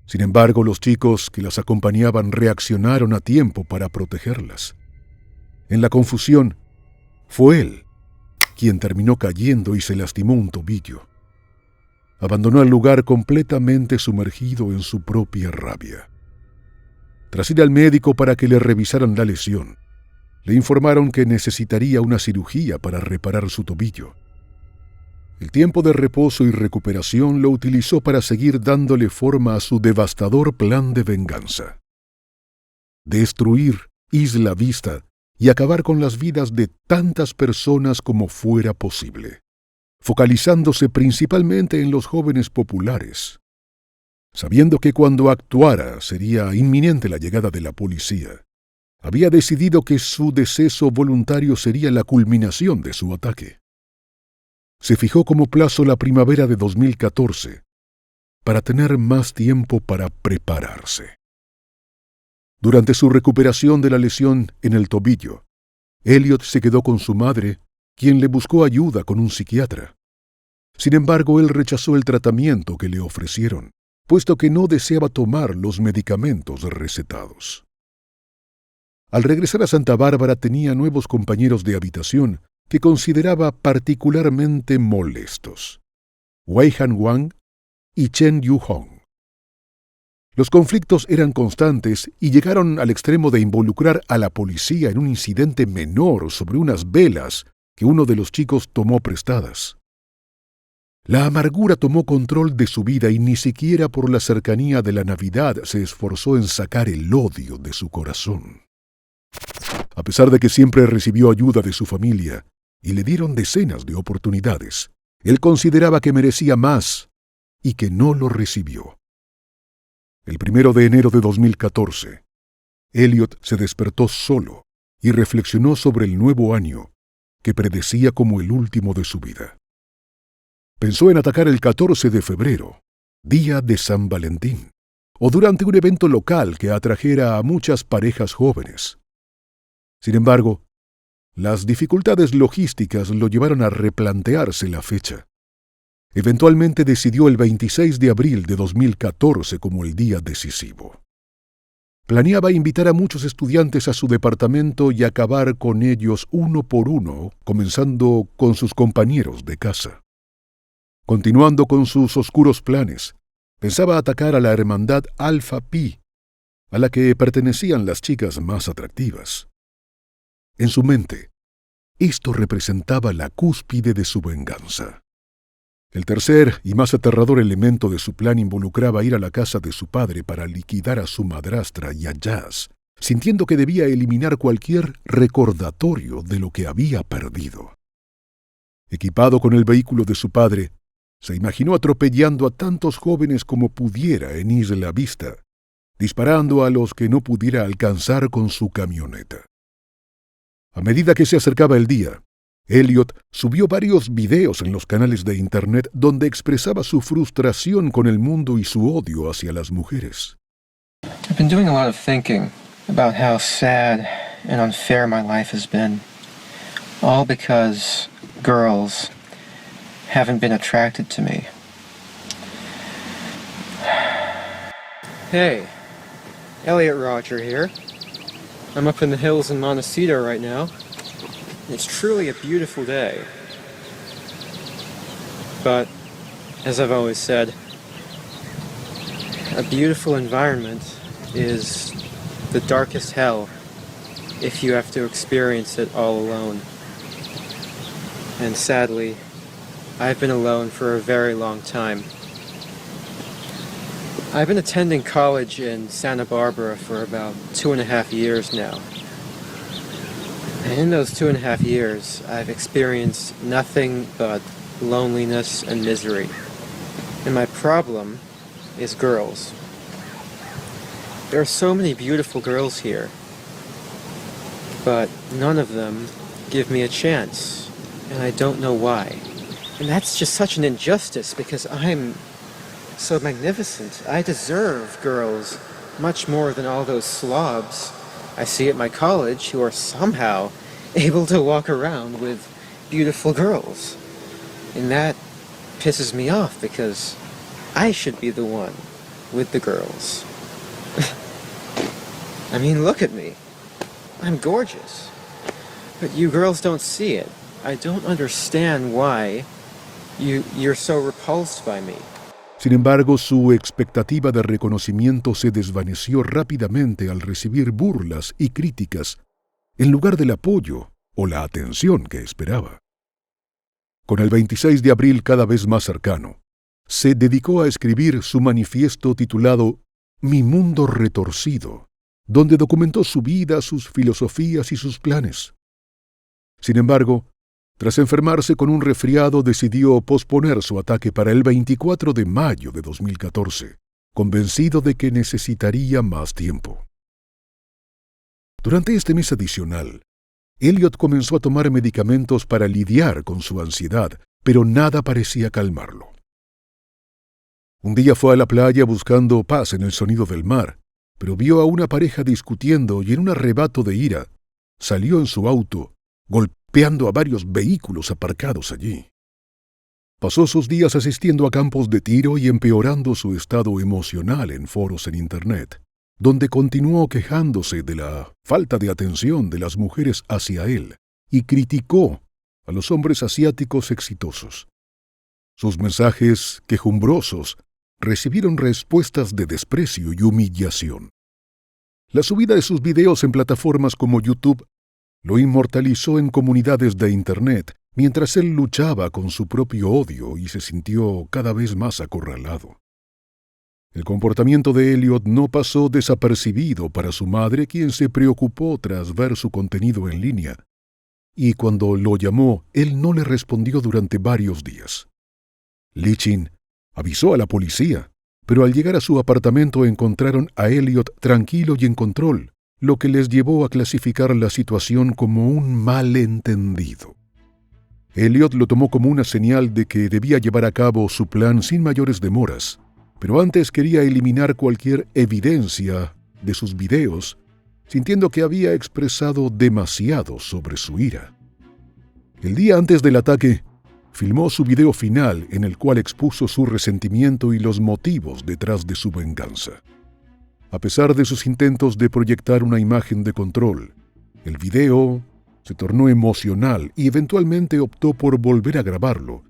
[SPEAKER 4] Sin embargo, los chicos que las acompañaban reaccionaron a tiempo para protegerlas. En la confusión, fue él quien terminó cayendo y se lastimó un tobillo. Abandonó el lugar completamente sumergido en su propia rabia. Tras ir al médico para que le revisaran la lesión, le informaron que necesitaría una cirugía para reparar su tobillo. El tiempo de reposo y recuperación lo utilizó para seguir dándole forma a su devastador plan de venganza. Destruir Isla Vista y acabar con las vidas de tantas personas como fuera posible, focalizándose principalmente en los jóvenes populares. Sabiendo que cuando actuara sería inminente la llegada de la policía, había decidido que su deceso voluntario sería la culminación de su ataque. Se fijó como plazo la primavera de 2014 para tener más tiempo para prepararse. Durante su recuperación de la lesión en el tobillo, Elliot se quedó con su madre, quien le buscó ayuda con un psiquiatra. Sin embargo, él rechazó el tratamiento que le ofrecieron, puesto que no deseaba tomar los medicamentos recetados. Al regresar a Santa Bárbara tenía nuevos compañeros de habitación que consideraba particularmente molestos: Wei-Han Wang y Chen Yu-hong. Los conflictos eran constantes y llegaron al extremo de involucrar a la policía en un incidente menor sobre unas velas que uno de los chicos tomó prestadas. La amargura tomó control de su vida y ni siquiera por la cercanía de la Navidad se esforzó en sacar el odio de su corazón. A pesar de que siempre recibió ayuda de su familia y le dieron decenas de oportunidades, él consideraba que merecía más y que no lo recibió. El 1 de enero de 2014, Elliot se despertó solo y reflexionó sobre el nuevo año que predecía como el último de su vida. Pensó en atacar el 14 de febrero, día de San Valentín, o durante un evento local que atrajera a muchas parejas jóvenes. Sin embargo, las dificultades logísticas lo llevaron a replantearse la fecha. Eventualmente decidió el 26 de abril de 2014 como el día decisivo. Planeaba invitar a muchos estudiantes a su departamento y acabar con ellos uno por uno, comenzando con sus compañeros de casa. Continuando con sus oscuros planes, pensaba atacar a la hermandad Alpha Pi, a la que pertenecían las chicas más atractivas. En su mente, esto representaba la cúspide de su venganza. El tercer y más aterrador elemento de su plan involucraba ir a la casa de su padre para liquidar a su madrastra y a Jazz, sintiendo que debía eliminar cualquier recordatorio de lo que había perdido. Equipado con el vehículo de su padre, se imaginó atropellando a tantos jóvenes como pudiera en Isla Vista, disparando a los que no pudiera alcanzar con su camioneta. A medida que se acercaba el día, Elliot subió varios videos en los canales de Internet donde expresaba su frustración con el mundo y su odio hacia las mujeres.
[SPEAKER 1] I've been doing a lot of thinking about how sad and unfair my life has been. All because girls haven't been attracted to me. Hey, Elliot Roger here. I'm up in the hills in Montecito right now. It's truly a beautiful day. But, as I've always said, a beautiful environment is the darkest hell if you have to experience it all alone. And sadly, I've been alone for a very long time. I've been attending college in Santa Barbara for about 2.5 years now. And in those 2.5 years, I've experienced nothing but loneliness and misery. And my problem is girls. There are so many beautiful girls here, but none of them give me a chance, and I don't know why. And that's just such an injustice because I'm so magnificent. I deserve girls much more than all those slobs I see at my college who are somehow able to walk around with beautiful girls. And that pisses me off because I should be the one with the girls. I mean, look at me. I'm gorgeous. But you girls don't see it. I don't understand why you're so repulsed by me.
[SPEAKER 4] Sin embargo, su expectativa de reconocimiento se desvaneció rápidamente al recibir burlas y críticas en lugar del apoyo o la atención que esperaba. Con el 26 de abril cada vez más cercano, se dedicó a escribir su manifiesto titulado Mi mundo retorcido, donde documentó su vida, sus filosofías y sus planes. Sin embargo, tras enfermarse con un resfriado, decidió posponer su ataque para el 24 de mayo de 2014, convencido de que necesitaría más tiempo. Durante este mes adicional, Elliot comenzó a tomar medicamentos para lidiar con su ansiedad, pero nada parecía calmarlo. Un día fue a la playa buscando paz en el sonido del mar, pero vio a una pareja discutiendo y en un arrebato de ira, salió en su auto, golpeando a varios vehículos aparcados allí. Pasó sus días asistiendo a campos de tiro y empeorando su estado emocional en foros en Internet, donde continuó quejándose de la falta de atención de las mujeres hacia él y criticó a los hombres asiáticos exitosos. Sus mensajes quejumbrosos recibieron respuestas de desprecio y humillación. La subida de sus videos en plataformas como YouTube lo inmortalizó en comunidades de Internet mientras él luchaba con su propio odio y se sintió cada vez más acorralado. El comportamiento de Elliot no pasó desapercibido para su madre, quien se preocupó tras ver su contenido en línea, y cuando lo llamó, él no le respondió durante varios días. Lichin avisó a la policía, pero al llegar a su apartamento encontraron a Elliot tranquilo y en control, lo que les llevó a clasificar la situación como un malentendido. Elliot lo tomó como una señal de que debía llevar a cabo su plan sin mayores demoras, pero antes quería eliminar cualquier evidencia de sus videos, sintiendo que había expresado demasiado sobre su ira. El día antes del ataque, filmó su video final en el cual expuso su resentimiento y los motivos detrás de su venganza. A pesar de sus intentos de proyectar una imagen de control, el video se tornó emocional y eventualmente optó por volver a grabarlo,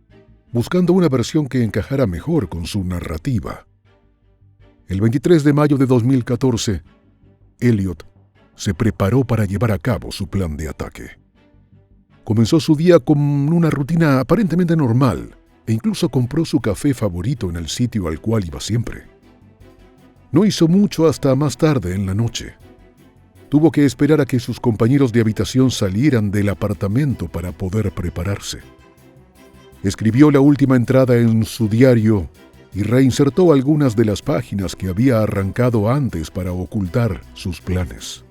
[SPEAKER 4] buscando una versión que encajara mejor con su narrativa. El 23 de mayo de 2014, Elliot se preparó para llevar a cabo su plan de ataque. Comenzó su día con una rutina aparentemente normal e incluso compró su café favorito en el sitio al cual iba siempre. No hizo mucho hasta más tarde en la noche. Tuvo que esperar a que sus compañeros de habitación salieran del apartamento para poder prepararse. Escribió la última entrada en su diario y reinsertó algunas de las páginas que había arrancado antes para ocultar sus planes.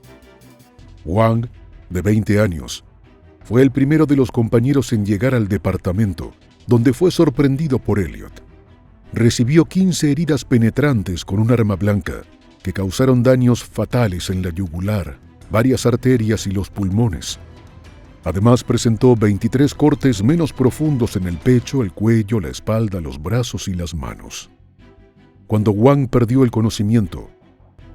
[SPEAKER 4] Wang, de 20 años, fue el primero de los compañeros en llegar al departamento, donde fue sorprendido por Elliot. Recibió 15 heridas penetrantes con un arma blanca, que causaron daños fatales en la yugular, varias arterias y los pulmones. Además presentó 23 cortes menos profundos en el pecho, el cuello, la espalda, los brazos y las manos. Cuando Wang perdió el conocimiento,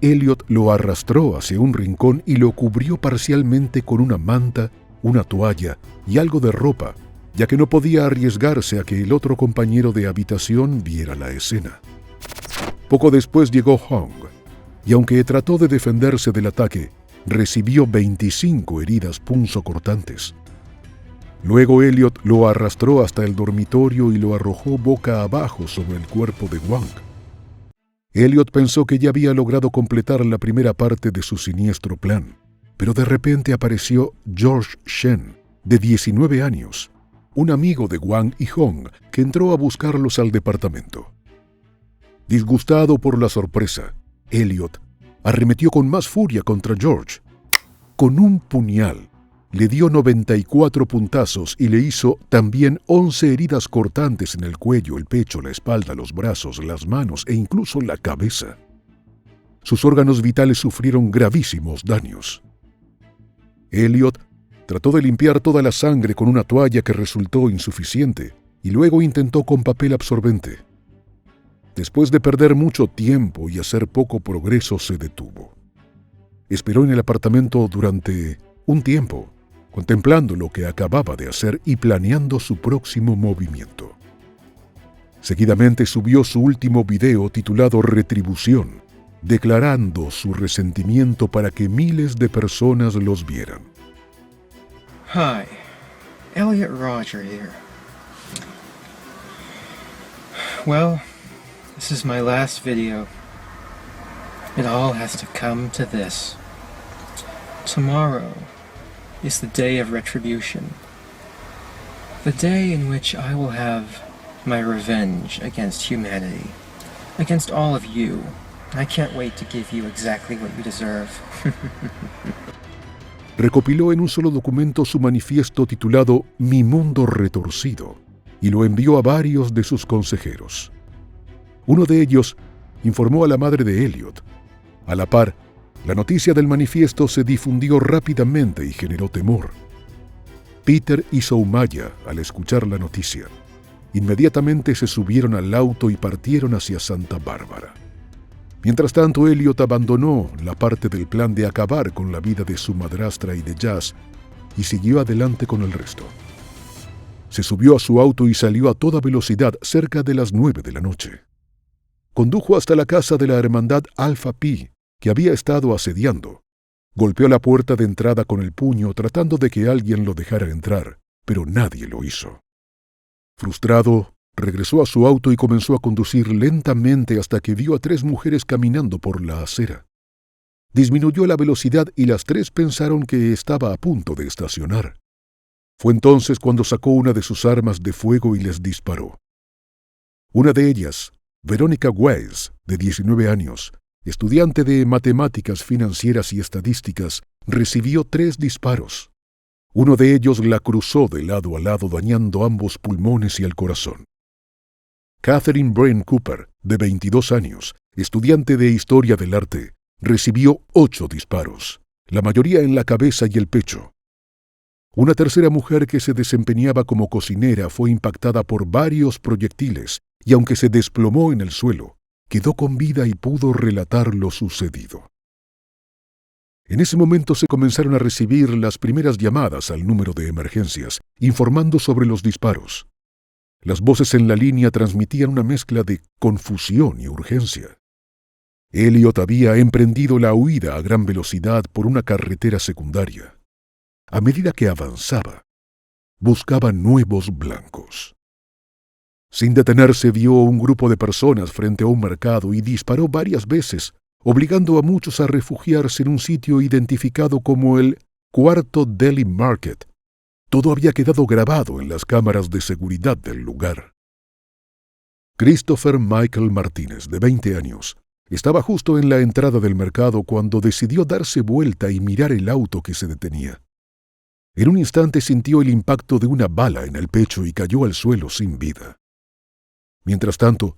[SPEAKER 4] Elliot lo arrastró hacia un rincón y lo cubrió parcialmente con una manta, una toalla y algo de ropa, ya que no podía arriesgarse a que el otro compañero de habitación viera la escena. Poco después llegó Hong, y aunque trató de defenderse del ataque, recibió 25 heridas punzocortantes. Luego Elliot lo arrastró hasta el dormitorio y lo arrojó boca abajo sobre el cuerpo de Wang. Elliot pensó que ya había logrado completar la primera parte de su siniestro plan, pero de repente apareció George Shen, de 19 años, un amigo de Wang y Hong, que entró a buscarlos al departamento. Disgustado por la sorpresa, Elliot arremetió con más furia contra George. Con un puñal, le dio 94 puntazos y le hizo también 11 heridas cortantes en el cuello, el pecho, la espalda, los brazos, las manos e incluso la cabeza. Sus órganos vitales sufrieron gravísimos daños. Elliot trató de limpiar toda la sangre con una toalla que resultó insuficiente y luego intentó con papel absorbente. Después de perder mucho tiempo y hacer poco progreso, se detuvo. Esperó en el apartamento durante un tiempo, contemplando lo que acababa de hacer y planeando su próximo movimiento. Seguidamente subió su último video titulado Retribución, declarando su resentimiento para que miles de personas los vieran.
[SPEAKER 1] Hi, Elliot Roger here. Well, this is my last video. It all has to come to this. Tomorrow is the day of retribution. The day in which I will have my revenge against humanity, against all of you. I can't wait to give you exactly what you deserve.
[SPEAKER 4] Recopiló en un solo documento su manifiesto titulado Mi Mundo Retorcido y lo envió a varios de sus consejeros. Uno de ellos informó a la madre de Elliot. A la par, la noticia del manifiesto se difundió rápidamente y generó temor. Peter y Soumaya, al escuchar la noticia, inmediatamente se subieron al auto y partieron hacia Santa Bárbara. Mientras tanto, Elliot abandonó la parte del plan de acabar con la vida de su madrastra y de Jazz y siguió adelante con el resto. Se subió a su auto y salió a toda velocidad cerca de las 9 de la noche. Condujo hasta la casa de la hermandad Alpha Pi, que había estado asediando. Golpeó la puerta de entrada con el puño tratando de que alguien lo dejara entrar, pero nadie lo hizo. Frustrado, regresó a su auto y comenzó a conducir lentamente hasta que vio a 3 mujeres caminando por la acera. Disminuyó la velocidad y las 3 pensaron que estaba a punto de estacionar. Fue entonces cuando sacó una de sus armas de fuego y les disparó. Una de ellas, Verónica Weiss, de 19 años, estudiante de matemáticas financieras y estadísticas, recibió 3 disparos. Uno de ellos la cruzó de lado a lado, dañando ambos pulmones y el corazón. Catherine Brain Cooper, de 22 años, estudiante de Historia del Arte, recibió 8 disparos, la mayoría en la cabeza y el pecho. Una tercera mujer que se desempeñaba como cocinera fue impactada por varios proyectiles y aunque se desplomó en el suelo, quedó con vida y pudo relatar lo sucedido. En ese momento se comenzaron a recibir las primeras llamadas al número de emergencias, informando sobre los disparos. Las voces en la línea transmitían una mezcla de confusión y urgencia. Elliot había emprendido la huida a gran velocidad por una carretera secundaria. A medida que avanzaba, buscaba nuevos blancos. Sin detenerse, vio un grupo de personas frente a un mercado y disparó varias veces, obligando a muchos a refugiarse en un sitio identificado como el Cuarto Deli Market. Todo había quedado grabado en las cámaras de seguridad del lugar. Christopher Michael Martínez, de 20 años, estaba justo en la entrada del mercado cuando decidió darse vuelta y mirar el auto que se detenía. En un instante sintió el impacto de una bala en el pecho y cayó al suelo sin vida. Mientras tanto,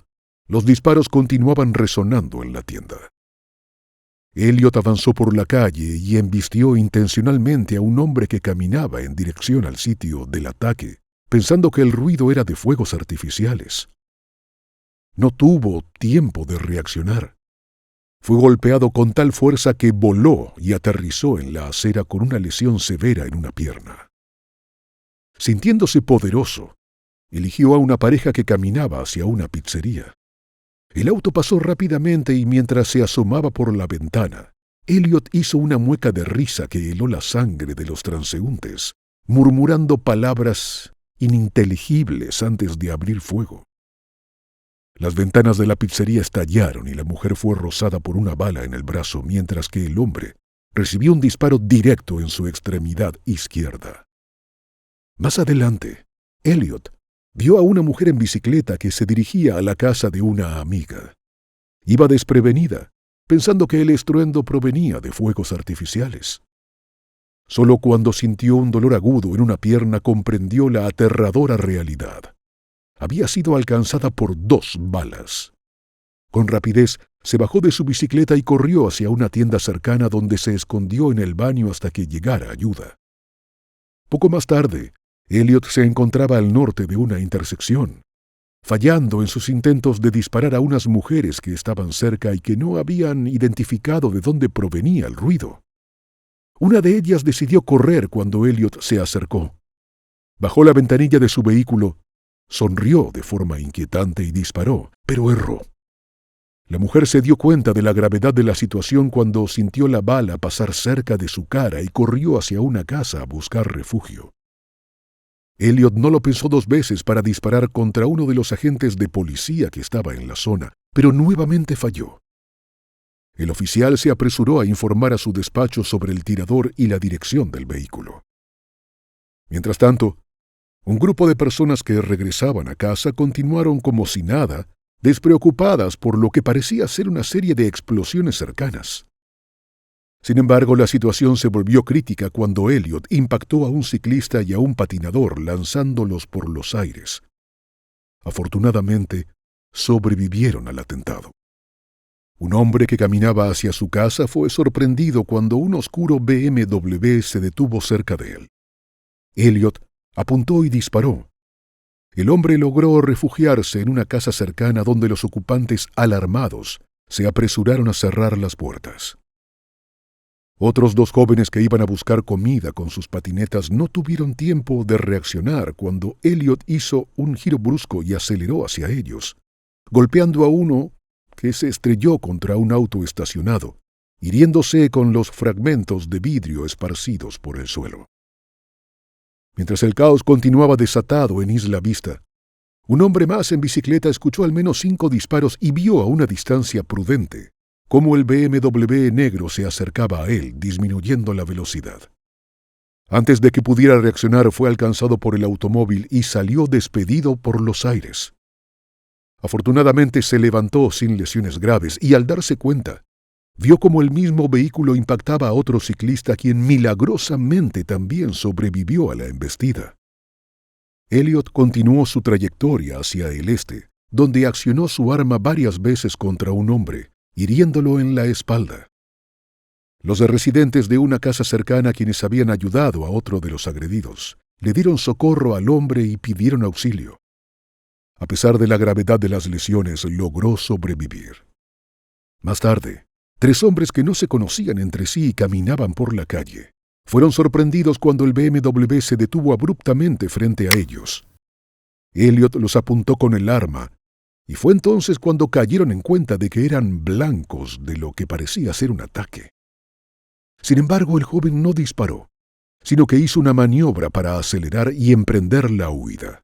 [SPEAKER 4] los disparos continuaban resonando en la tienda. Elliot avanzó por la calle y embistió intencionalmente a un hombre que caminaba en dirección al sitio del ataque, pensando que el ruido era de fuegos artificiales. No tuvo tiempo de reaccionar. Fue golpeado con tal fuerza que voló y aterrizó en la acera con una lesión severa en una pierna. Sintiéndose poderoso, eligió a una pareja que caminaba hacia una pizzería. El auto pasó rápidamente y mientras se asomaba por la ventana, Elliot hizo una mueca de risa que heló la sangre de los transeúntes, murmurando palabras ininteligibles antes de abrir fuego. Las ventanas de la pizzería estallaron y la mujer fue rozada por una bala en el brazo, mientras que el hombre recibió un disparo directo en su extremidad izquierda. Más adelante, Elliot vio a una mujer en bicicleta que se dirigía a la casa de una amiga. Iba desprevenida, pensando que el estruendo provenía de fuegos artificiales. Solo cuando sintió un dolor agudo en una pierna comprendió la aterradora realidad. Había sido alcanzada por 2 balas. Con rapidez, se bajó de su bicicleta y corrió hacia una tienda cercana donde se escondió en el baño hasta que llegara ayuda. Poco más tarde, Elliot se encontraba al norte de una intersección, fallando en sus intentos de disparar a unas mujeres que estaban cerca y que no habían identificado de dónde provenía el ruido. Una de ellas decidió correr cuando Elliot se acercó. Bajó la ventanilla de su vehículo, sonrió de forma inquietante y disparó, pero erró. La mujer se dio cuenta de la gravedad de la situación cuando sintió la bala pasar cerca de su cara y corrió hacia una casa a buscar refugio. Elliot no lo pensó dos veces para disparar contra uno de los agentes de policía que estaba en la zona, pero nuevamente falló. El oficial se apresuró a informar a su despacho sobre el tirador y la dirección del vehículo. Mientras tanto, un grupo de personas que regresaban a casa continuaron como si nada, despreocupadas por lo que parecía ser una serie de explosiones cercanas. Sin embargo, la situación se volvió crítica cuando Elliot impactó a un ciclista y a un patinador lanzándolos por los aires. Afortunadamente, sobrevivieron al atentado. Un hombre que caminaba hacia su casa fue sorprendido cuando un oscuro BMW se detuvo cerca de él. Elliot apuntó y disparó. El hombre logró refugiarse en una casa cercana donde los ocupantes, alarmados, se apresuraron a cerrar las puertas. Otros dos jóvenes que iban a buscar comida con sus patinetas no tuvieron tiempo de reaccionar cuando Elliot hizo un giro brusco y aceleró hacia ellos, golpeando a uno que se estrelló contra un auto estacionado, hiriéndose con los fragmentos de vidrio esparcidos por el suelo. Mientras el caos continuaba desatado en Isla Vista, un hombre más en bicicleta escuchó al menos 5 disparos y vio a una distancia prudente cómo el BMW negro se acercaba a él, disminuyendo la velocidad. Antes de que pudiera reaccionar, fue alcanzado por el automóvil y salió despedido por los aires. Afortunadamente se levantó sin lesiones graves y al darse cuenta, vio cómo el mismo vehículo impactaba a otro ciclista quien milagrosamente también sobrevivió a la embestida. Elliot continuó su trayectoria hacia el este, donde accionó su arma varias veces contra un hombre, hiriéndolo en la espalda. Los residentes de una casa cercana, quienes habían ayudado a otro de los agredidos, le dieron socorro al hombre y pidieron auxilio. A pesar de la gravedad de las lesiones, logró sobrevivir. Más tarde, 3 hombres que no se conocían entre sí y caminaban por la calle fueron sorprendidos cuando el BMW se detuvo abruptamente frente a ellos. Elliot los apuntó con el arma, y fue entonces cuando cayeron en cuenta de que eran blancos de lo que parecía ser un ataque. Sin embargo, el joven no disparó, sino que hizo una maniobra para acelerar y emprender la huida.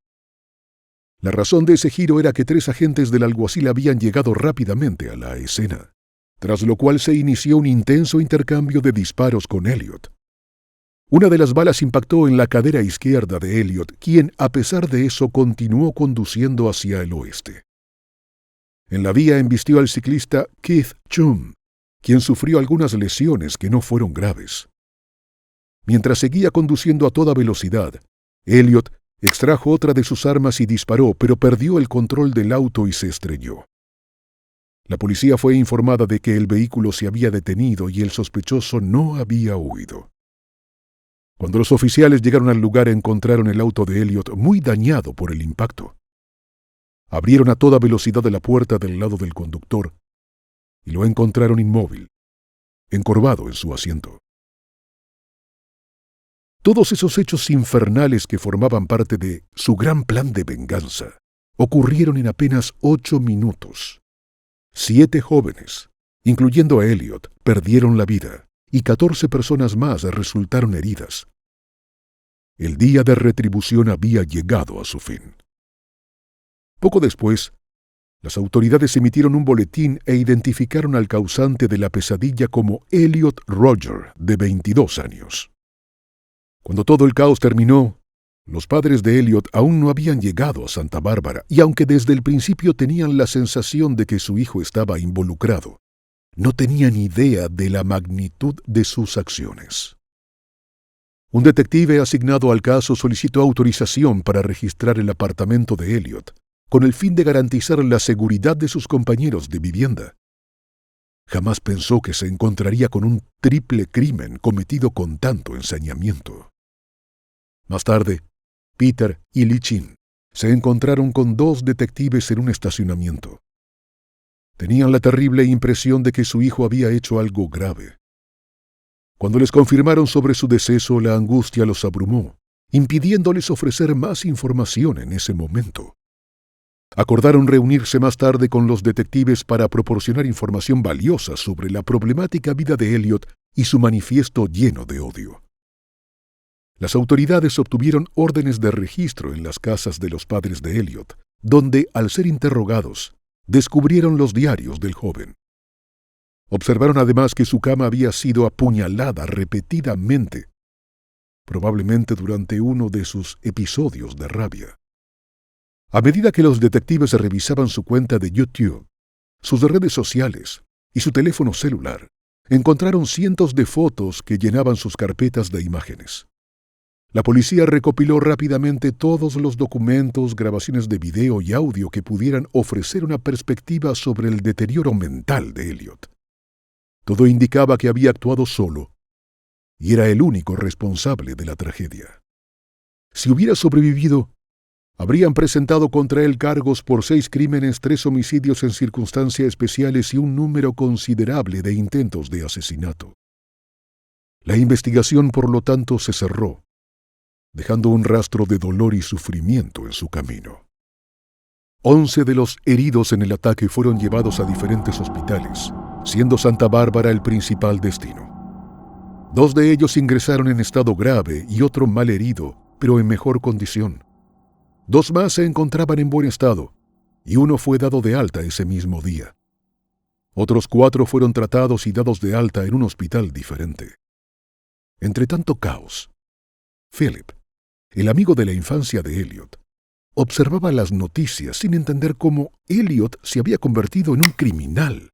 [SPEAKER 4] La razón de ese giro era que 3 agentes del alguacil habían llegado rápidamente a la escena, tras lo cual se inició un intenso intercambio de disparos con Elliot. Una de las balas impactó en la cadera izquierda de Elliot, quien, a pesar de eso, continuó conduciendo hacia el oeste. En la vía embistió al ciclista Keith Chum, quien sufrió algunas lesiones que no fueron graves. Mientras seguía conduciendo a toda velocidad, Elliot extrajo otra de sus armas y disparó, pero perdió el control del auto y se estrelló. La policía fue informada de que el vehículo se había detenido y el sospechoso no había huido. Cuando los oficiales llegaron al lugar, encontraron el auto de Elliot muy dañado por el impacto. Abrieron a toda velocidad la puerta del lado del conductor y lo encontraron inmóvil, encorvado en su asiento. Todos esos hechos infernales que formaban parte de su gran plan de venganza ocurrieron en apenas 8 minutos. 7 jóvenes, incluyendo a Elliot, perdieron la vida y 14 personas más resultaron heridas. El día de retribución había llegado a su fin. Poco después, las autoridades emitieron un boletín e identificaron al causante de la pesadilla como Elliot Rodger, de 22 años. Cuando todo el caos terminó, los padres de Elliot aún no habían llegado a Santa Bárbara y aunque desde el principio tenían la sensación de que su hijo estaba involucrado, no tenían idea de la magnitud de sus acciones. Un detective asignado al caso solicitó autorización para registrar el apartamento de Elliot, con el fin de garantizar la seguridad de sus compañeros de vivienda. Jamás pensó que se encontraría con un triple crimen cometido con tanto ensañamiento. Más tarde, Peter y Lee Chin se encontraron con 2 detectives en un estacionamiento. Tenían la terrible impresión de que su hijo había hecho algo grave. Cuando les confirmaron sobre su deceso, la angustia los abrumó, impidiéndoles ofrecer más información en ese momento. Acordaron reunirse más tarde con los detectives para proporcionar información valiosa sobre la problemática vida de Elliot y su manifiesto lleno de odio. Las autoridades obtuvieron órdenes de registro en las casas de los padres de Elliot, donde, al ser interrogados, descubrieron los diarios del joven. Observaron además que su cama había sido apuñalada repetidamente, probablemente durante uno de sus episodios de rabia. A medida que los detectives revisaban su cuenta de YouTube, sus redes sociales y su teléfono celular, encontraron cientos de fotos que llenaban sus carpetas de imágenes. La policía recopiló rápidamente todos los documentos, grabaciones de video y audio que pudieran ofrecer una perspectiva sobre el deterioro mental de Elliot. Todo indicaba que había actuado solo y era el único responsable de la tragedia. Si hubiera sobrevivido, habrían presentado contra él cargos por 6 crímenes, 3 homicidios en circunstancias especiales y un número considerable de intentos de asesinato. La investigación, por lo tanto, se cerró, dejando un rastro de dolor y sufrimiento en su camino. 11 de los heridos en el ataque fueron llevados a diferentes hospitales, siendo Santa Bárbara el principal destino. 2 de ellos ingresaron en estado grave y otro mal herido, pero en mejor condición. 2 más se encontraban en buen estado, y uno fue dado de alta ese mismo día. Otros 4 fueron tratados y dados de alta en un hospital diferente. Entre tanto caos, Philip, el amigo de la infancia de Elliot, observaba las noticias sin entender cómo Elliot se había convertido en un criminal.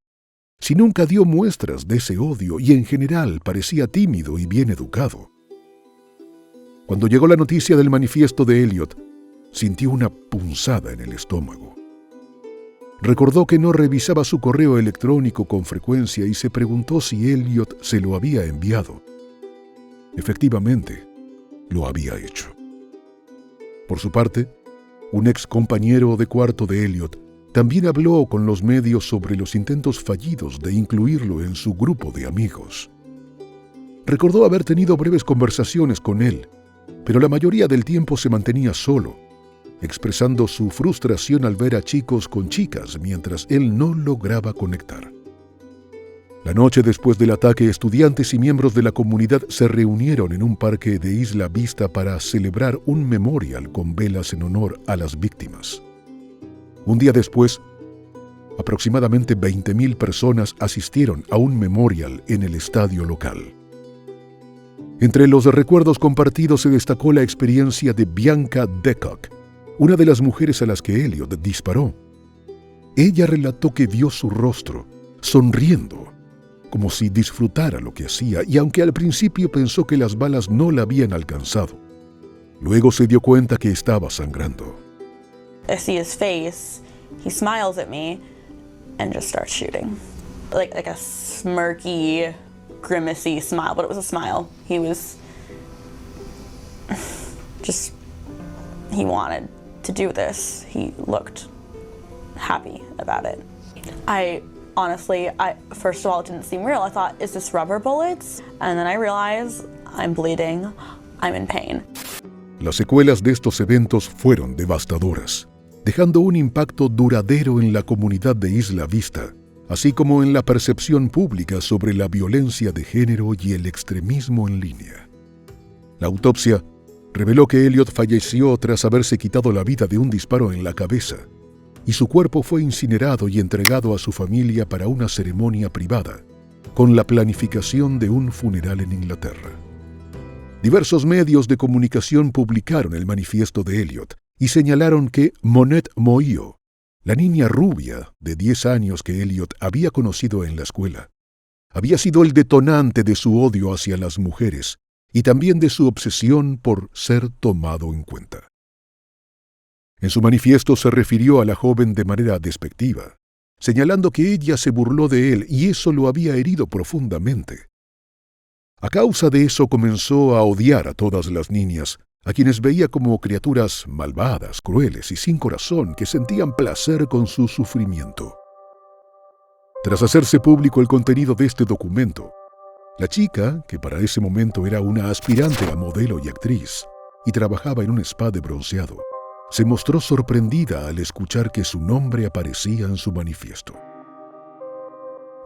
[SPEAKER 4] Si nunca dio muestras de ese odio y en general parecía tímido y bien educado. Cuando llegó la noticia del manifiesto de Elliot, sintió una punzada en el estómago. Recordó que no revisaba su correo electrónico con frecuencia y se preguntó si Elliot se lo había enviado. Efectivamente, lo había hecho. Por su parte, un ex compañero de cuarto de Elliot también habló con los medios sobre los intentos fallidos de incluirlo en su grupo de amigos. Recordó haber tenido breves conversaciones con él, pero la mayoría del tiempo se mantenía solo, expresando su frustración al ver a chicos con chicas mientras él no lograba conectar. La noche después del ataque, estudiantes y miembros de la comunidad se reunieron en un parque de Isla Vista para celebrar un memorial con velas en honor a las víctimas. Un día después, aproximadamente 20,000 personas asistieron a un memorial en el estadio local. Entre los recuerdos compartidos se destacó la experiencia de Bianca Decock, una de las mujeres a las que Elliot disparó. Ella relató que vio su rostro, sonriendo, como si disfrutara lo que hacía, y aunque al principio pensó que las balas no la habían alcanzado, luego se dio cuenta que estaba sangrando.
[SPEAKER 5] I see his face, he smiles at me, and just starts shooting. Like a smirky, grimacy smile, but it was a smile. He was just, he wanted to do this. He looked happy about it. Honestly, first of all, it didn't seem real. I thought, is this rubber bullets? And then I realized I'm bleeding, I'm in pain.
[SPEAKER 4] Las secuelas de estos eventos fueron devastadoras, dejando un impacto duradero en la comunidad de Isla Vista, así como en la percepción pública sobre la violencia de género y el extremismo en línea. La autopsia reveló que Elliot falleció tras haberse quitado la vida de un disparo en la cabeza, y su cuerpo fue incinerado y entregado a su familia para una ceremonia privada, con la planificación de un funeral en Inglaterra. Diversos medios de comunicación publicaron el manifiesto de Elliot y señalaron que Monette Moio, la niña rubia de 10 años que Elliot había conocido en la escuela, había sido el detonante de su odio hacia las mujeres y también de su obsesión por ser tomado en cuenta. En su manifiesto se refirió a la joven de manera despectiva, señalando que ella se burló de él y eso lo había herido profundamente. A causa de eso comenzó a odiar a todas las niñas, a quienes veía como criaturas malvadas, crueles y sin corazón que sentían placer con su sufrimiento. Tras hacerse público el contenido de este documento, La chica, que para ese momento era una aspirante a modelo y actriz, y trabajaba en un spa de bronceado, se mostró sorprendida al escuchar que su nombre aparecía en su manifiesto.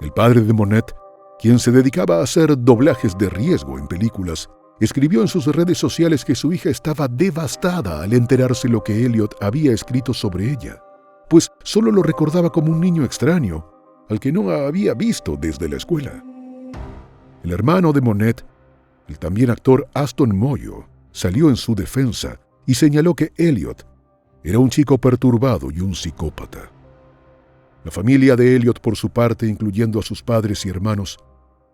[SPEAKER 4] El padre de Monette, quien se dedicaba a hacer doblajes de riesgo en películas, escribió en sus redes sociales que su hija estaba devastada al enterarse lo que Elliot había escrito sobre ella, pues solo lo recordaba como un niño extraño, al que no había visto desde la escuela. El hermano de Monette, el también actor Aston Moyo, salió en su defensa y señaló que Elliot era un chico perturbado y un psicópata. La familia de Elliot, por su parte, incluyendo a sus padres y hermanos,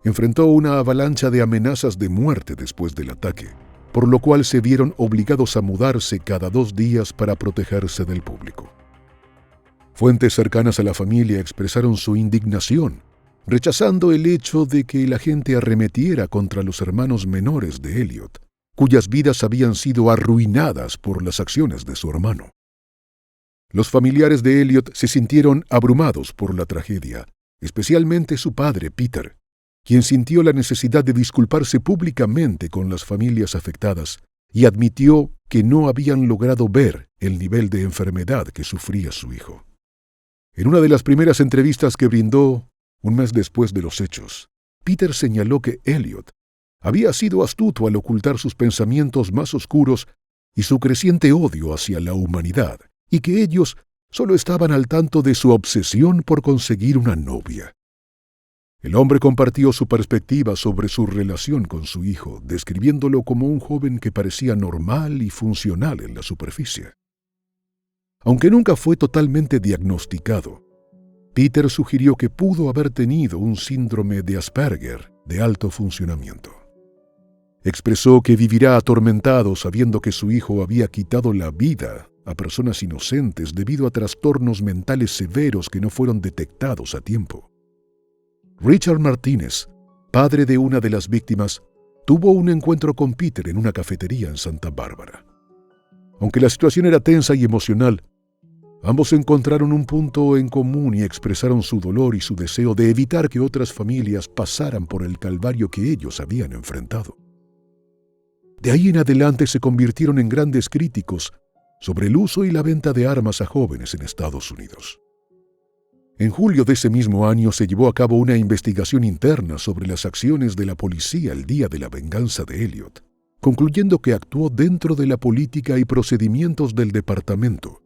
[SPEAKER 4] enfrentó una avalancha de amenazas de muerte después del ataque, por lo cual se vieron obligados a mudarse cada 2 días para protegerse del público. Fuentes cercanas a la familia expresaron su indignación, rechazando el hecho de que la gente arremetiera contra los hermanos menores de Elliot, cuyas vidas habían sido arruinadas por las acciones de su hermano. Los familiares de Elliot se sintieron abrumados por la tragedia, especialmente su padre, Peter, quien sintió la necesidad de disculparse públicamente con las familias afectadas y admitió que no habían logrado ver el nivel de enfermedad que sufría su hijo. En una de las primeras entrevistas que brindó, un mes después de los hechos, Peter señaló que Elliot había sido astuto al ocultar sus pensamientos más oscuros y su creciente odio hacia la humanidad, y que ellos solo estaban al tanto de su obsesión por conseguir una novia. El hombre compartió su perspectiva sobre su relación con su hijo, describiéndolo como un joven que parecía normal y funcional en la superficie. Aunque nunca fue totalmente diagnosticado, Peter sugirió que pudo haber tenido un síndrome de Asperger de alto funcionamiento. Expresó que vivirá atormentado sabiendo que su hijo había quitado la vida a personas inocentes debido a trastornos mentales severos que no fueron detectados a tiempo. Richard Martínez, padre de una de las víctimas, tuvo un encuentro con Peter en una cafetería en Santa Bárbara. Aunque la situación era tensa y emocional, ambos encontraron un punto en común y expresaron su dolor y su deseo de evitar que otras familias pasaran por el calvario que ellos habían enfrentado. De ahí en adelante se convirtieron en grandes críticos sobre el uso y la venta de armas a jóvenes en Estados Unidos. En julio de ese mismo año se llevó a cabo una investigación interna sobre las acciones de la policía el día de la venganza de Elliot, concluyendo que actuó dentro de la política y procedimientos del departamento.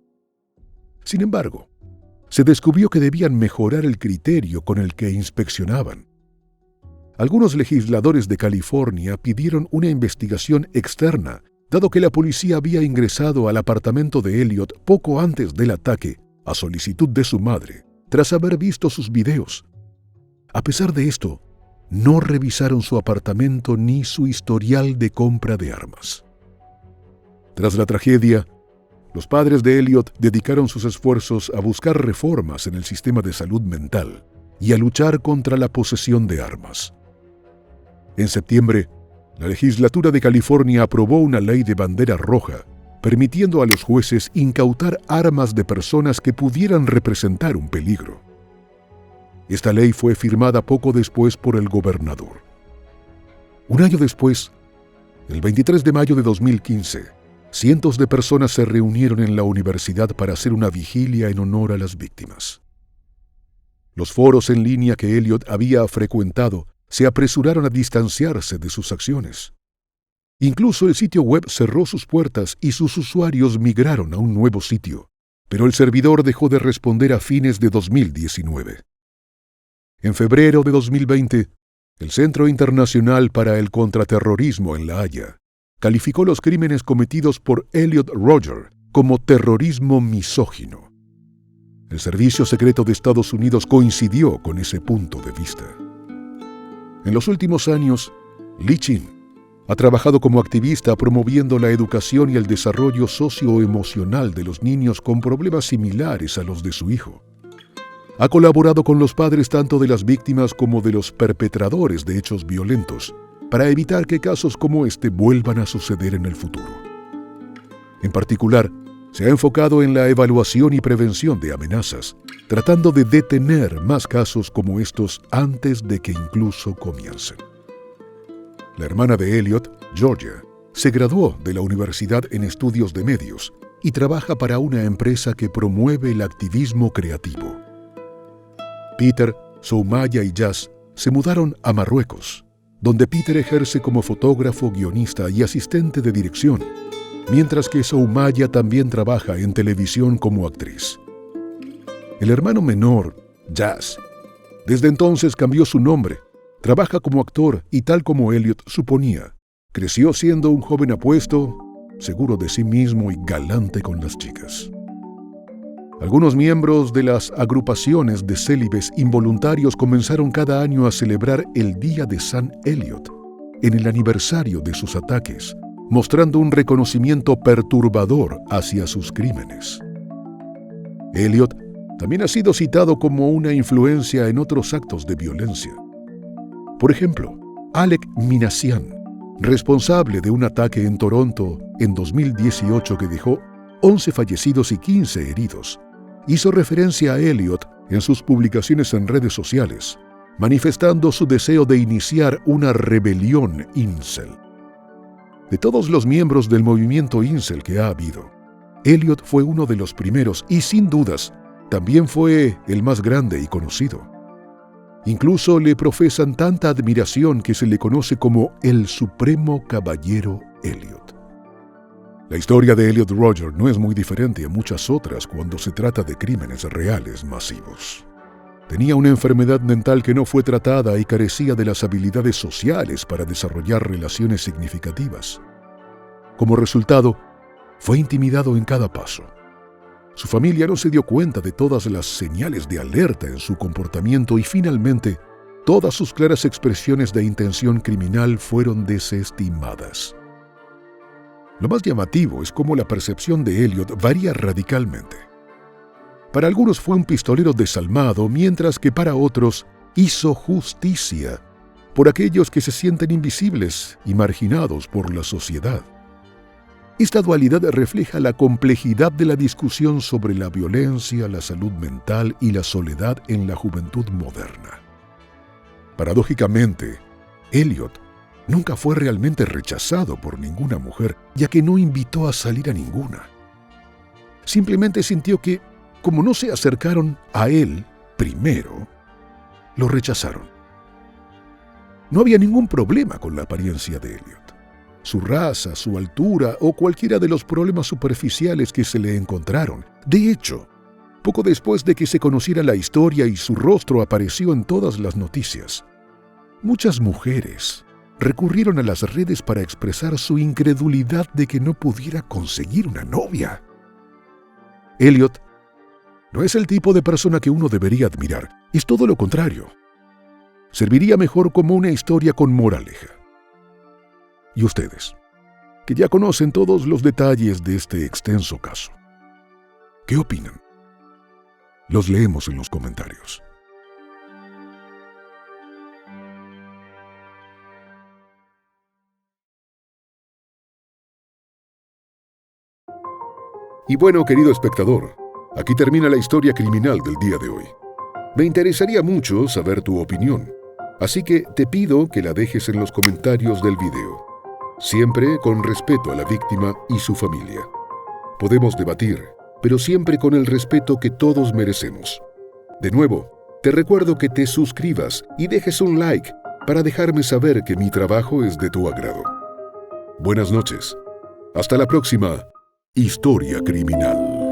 [SPEAKER 4] Sin embargo, se descubrió que debían mejorar el criterio con el que inspeccionaban. Algunos legisladores de California pidieron una investigación externa, dado que la policía había ingresado al apartamento de Elliot poco antes del ataque, a solicitud de su madre, tras haber visto sus videos. A pesar de esto, no revisaron su apartamento ni su historial de compra de armas. Tras la tragedia, los padres de Elliot dedicaron sus esfuerzos a buscar reformas en el sistema de salud mental y a luchar contra la posesión de armas. En septiembre, la legislatura de California aprobó una ley de bandera roja, permitiendo a los jueces incautar armas de personas que pudieran representar un peligro. Esta ley fue firmada poco después por el gobernador. Un año después, el 23 de mayo de 2015, cientos de personas se reunieron en la universidad para hacer una vigilia en honor a las víctimas. Los foros en línea que Elliot había frecuentado se apresuraron a distanciarse de sus acciones. Incluso el sitio web cerró sus puertas y sus usuarios migraron a un nuevo sitio, pero el servidor dejó de responder a fines de 2019. En febrero de 2020, el Centro Internacional para el Contraterrorismo en La Haya calificó los crímenes cometidos por Elliot Rodger como terrorismo misógino. El Servicio Secreto de Estados Unidos coincidió con ese punto de vista. En los últimos años, Lee Chin ha trabajado como activista promoviendo la educación y el desarrollo socioemocional de los niños con problemas similares a los de su hijo. Ha colaborado con los padres tanto de las víctimas como de los perpetradores de hechos violentos para evitar que casos como este vuelvan a suceder en el futuro. En particular, se ha enfocado en la evaluación y prevención de amenazas, tratando de detener más casos como estos antes de que incluso comiencen. La hermana de Elliot, Georgia, se graduó de la Universidad en Estudios de Medios y trabaja para una empresa que promueve el activismo creativo. Peter, Soumaya y Jazz se mudaron a Marruecos, donde Peter ejerce como fotógrafo, guionista y asistente de dirección, mientras que Soumaya también trabaja en televisión como actriz. El hermano menor, Jazz, desde entonces cambió su nombre, trabaja como actor y, tal como Elliot suponía, creció siendo un joven apuesto, seguro de sí mismo y galante con las chicas. Algunos miembros de las agrupaciones de célibes involuntarios comenzaron cada año a celebrar el Día de San Elliot, en el aniversario de sus ataques, mostrando un reconocimiento perturbador hacia sus crímenes. Elliot también ha sido citado como una influencia en otros actos de violencia. Por ejemplo, Alec Minassian, responsable de un ataque en Toronto en 2018 que dejó 11 fallecidos y 15 heridos, hizo referencia a Elliot en sus publicaciones en redes sociales, manifestando su deseo de iniciar una rebelión incel. De todos los miembros del movimiento incel que ha habido, Elliot fue uno de los primeros y, sin dudas, también fue el más grande y conocido. Incluso le profesan tanta admiración que se le conoce como el Supremo Caballero Elliot. La historia de Elliot Rodger no es muy diferente a muchas otras cuando se trata de crímenes reales masivos. Tenía una enfermedad mental que no fue tratada y carecía de las habilidades sociales para desarrollar relaciones significativas. Como resultado, fue intimidado en cada paso. Su familia no se dio cuenta de todas las señales de alerta en su comportamiento y finalmente, todas sus claras expresiones de intención criminal fueron desestimadas. Lo más llamativo es cómo la percepción de Elliot varía radicalmente. Para algunos fue un pistolero desalmado, mientras que para otros hizo justicia por aquellos que se sienten invisibles y marginados por la sociedad. Esta dualidad refleja la complejidad de la discusión sobre la violencia, la salud mental y la soledad en la juventud moderna. Paradójicamente, Elliot nunca fue realmente rechazado por ninguna mujer, ya que no invitó a salir a ninguna. Simplemente sintió que, como no se acercaron a él primero, lo rechazaron. No había ningún problema con la apariencia de Elliot, su raza, su altura o cualquiera de los problemas superficiales que se le encontraron. De hecho, poco después de que se conociera la historia y su rostro apareció en todas las noticias, muchas mujeres recurrieron a las redes para expresar su incredulidad de que no pudiera conseguir una novia. Elliot no es el tipo de persona que uno debería admirar, es todo lo contrario. Serviría mejor como una historia con moraleja. Y ustedes, que ya conocen todos los detalles de este extenso caso, ¿qué opinan? Los leemos en los comentarios. Y bueno, querido espectador, aquí termina la historia criminal del día de hoy. Me interesaría mucho saber tu opinión, así que te pido que la dejes en los comentarios del video, siempre con respeto a la víctima y su familia. Podemos debatir, pero siempre con el respeto que todos merecemos. De nuevo, te recuerdo que te suscribas y dejes un like para dejarme saber que mi trabajo es de tu agrado. Buenas noches. Hasta la próxima Historia Criminal.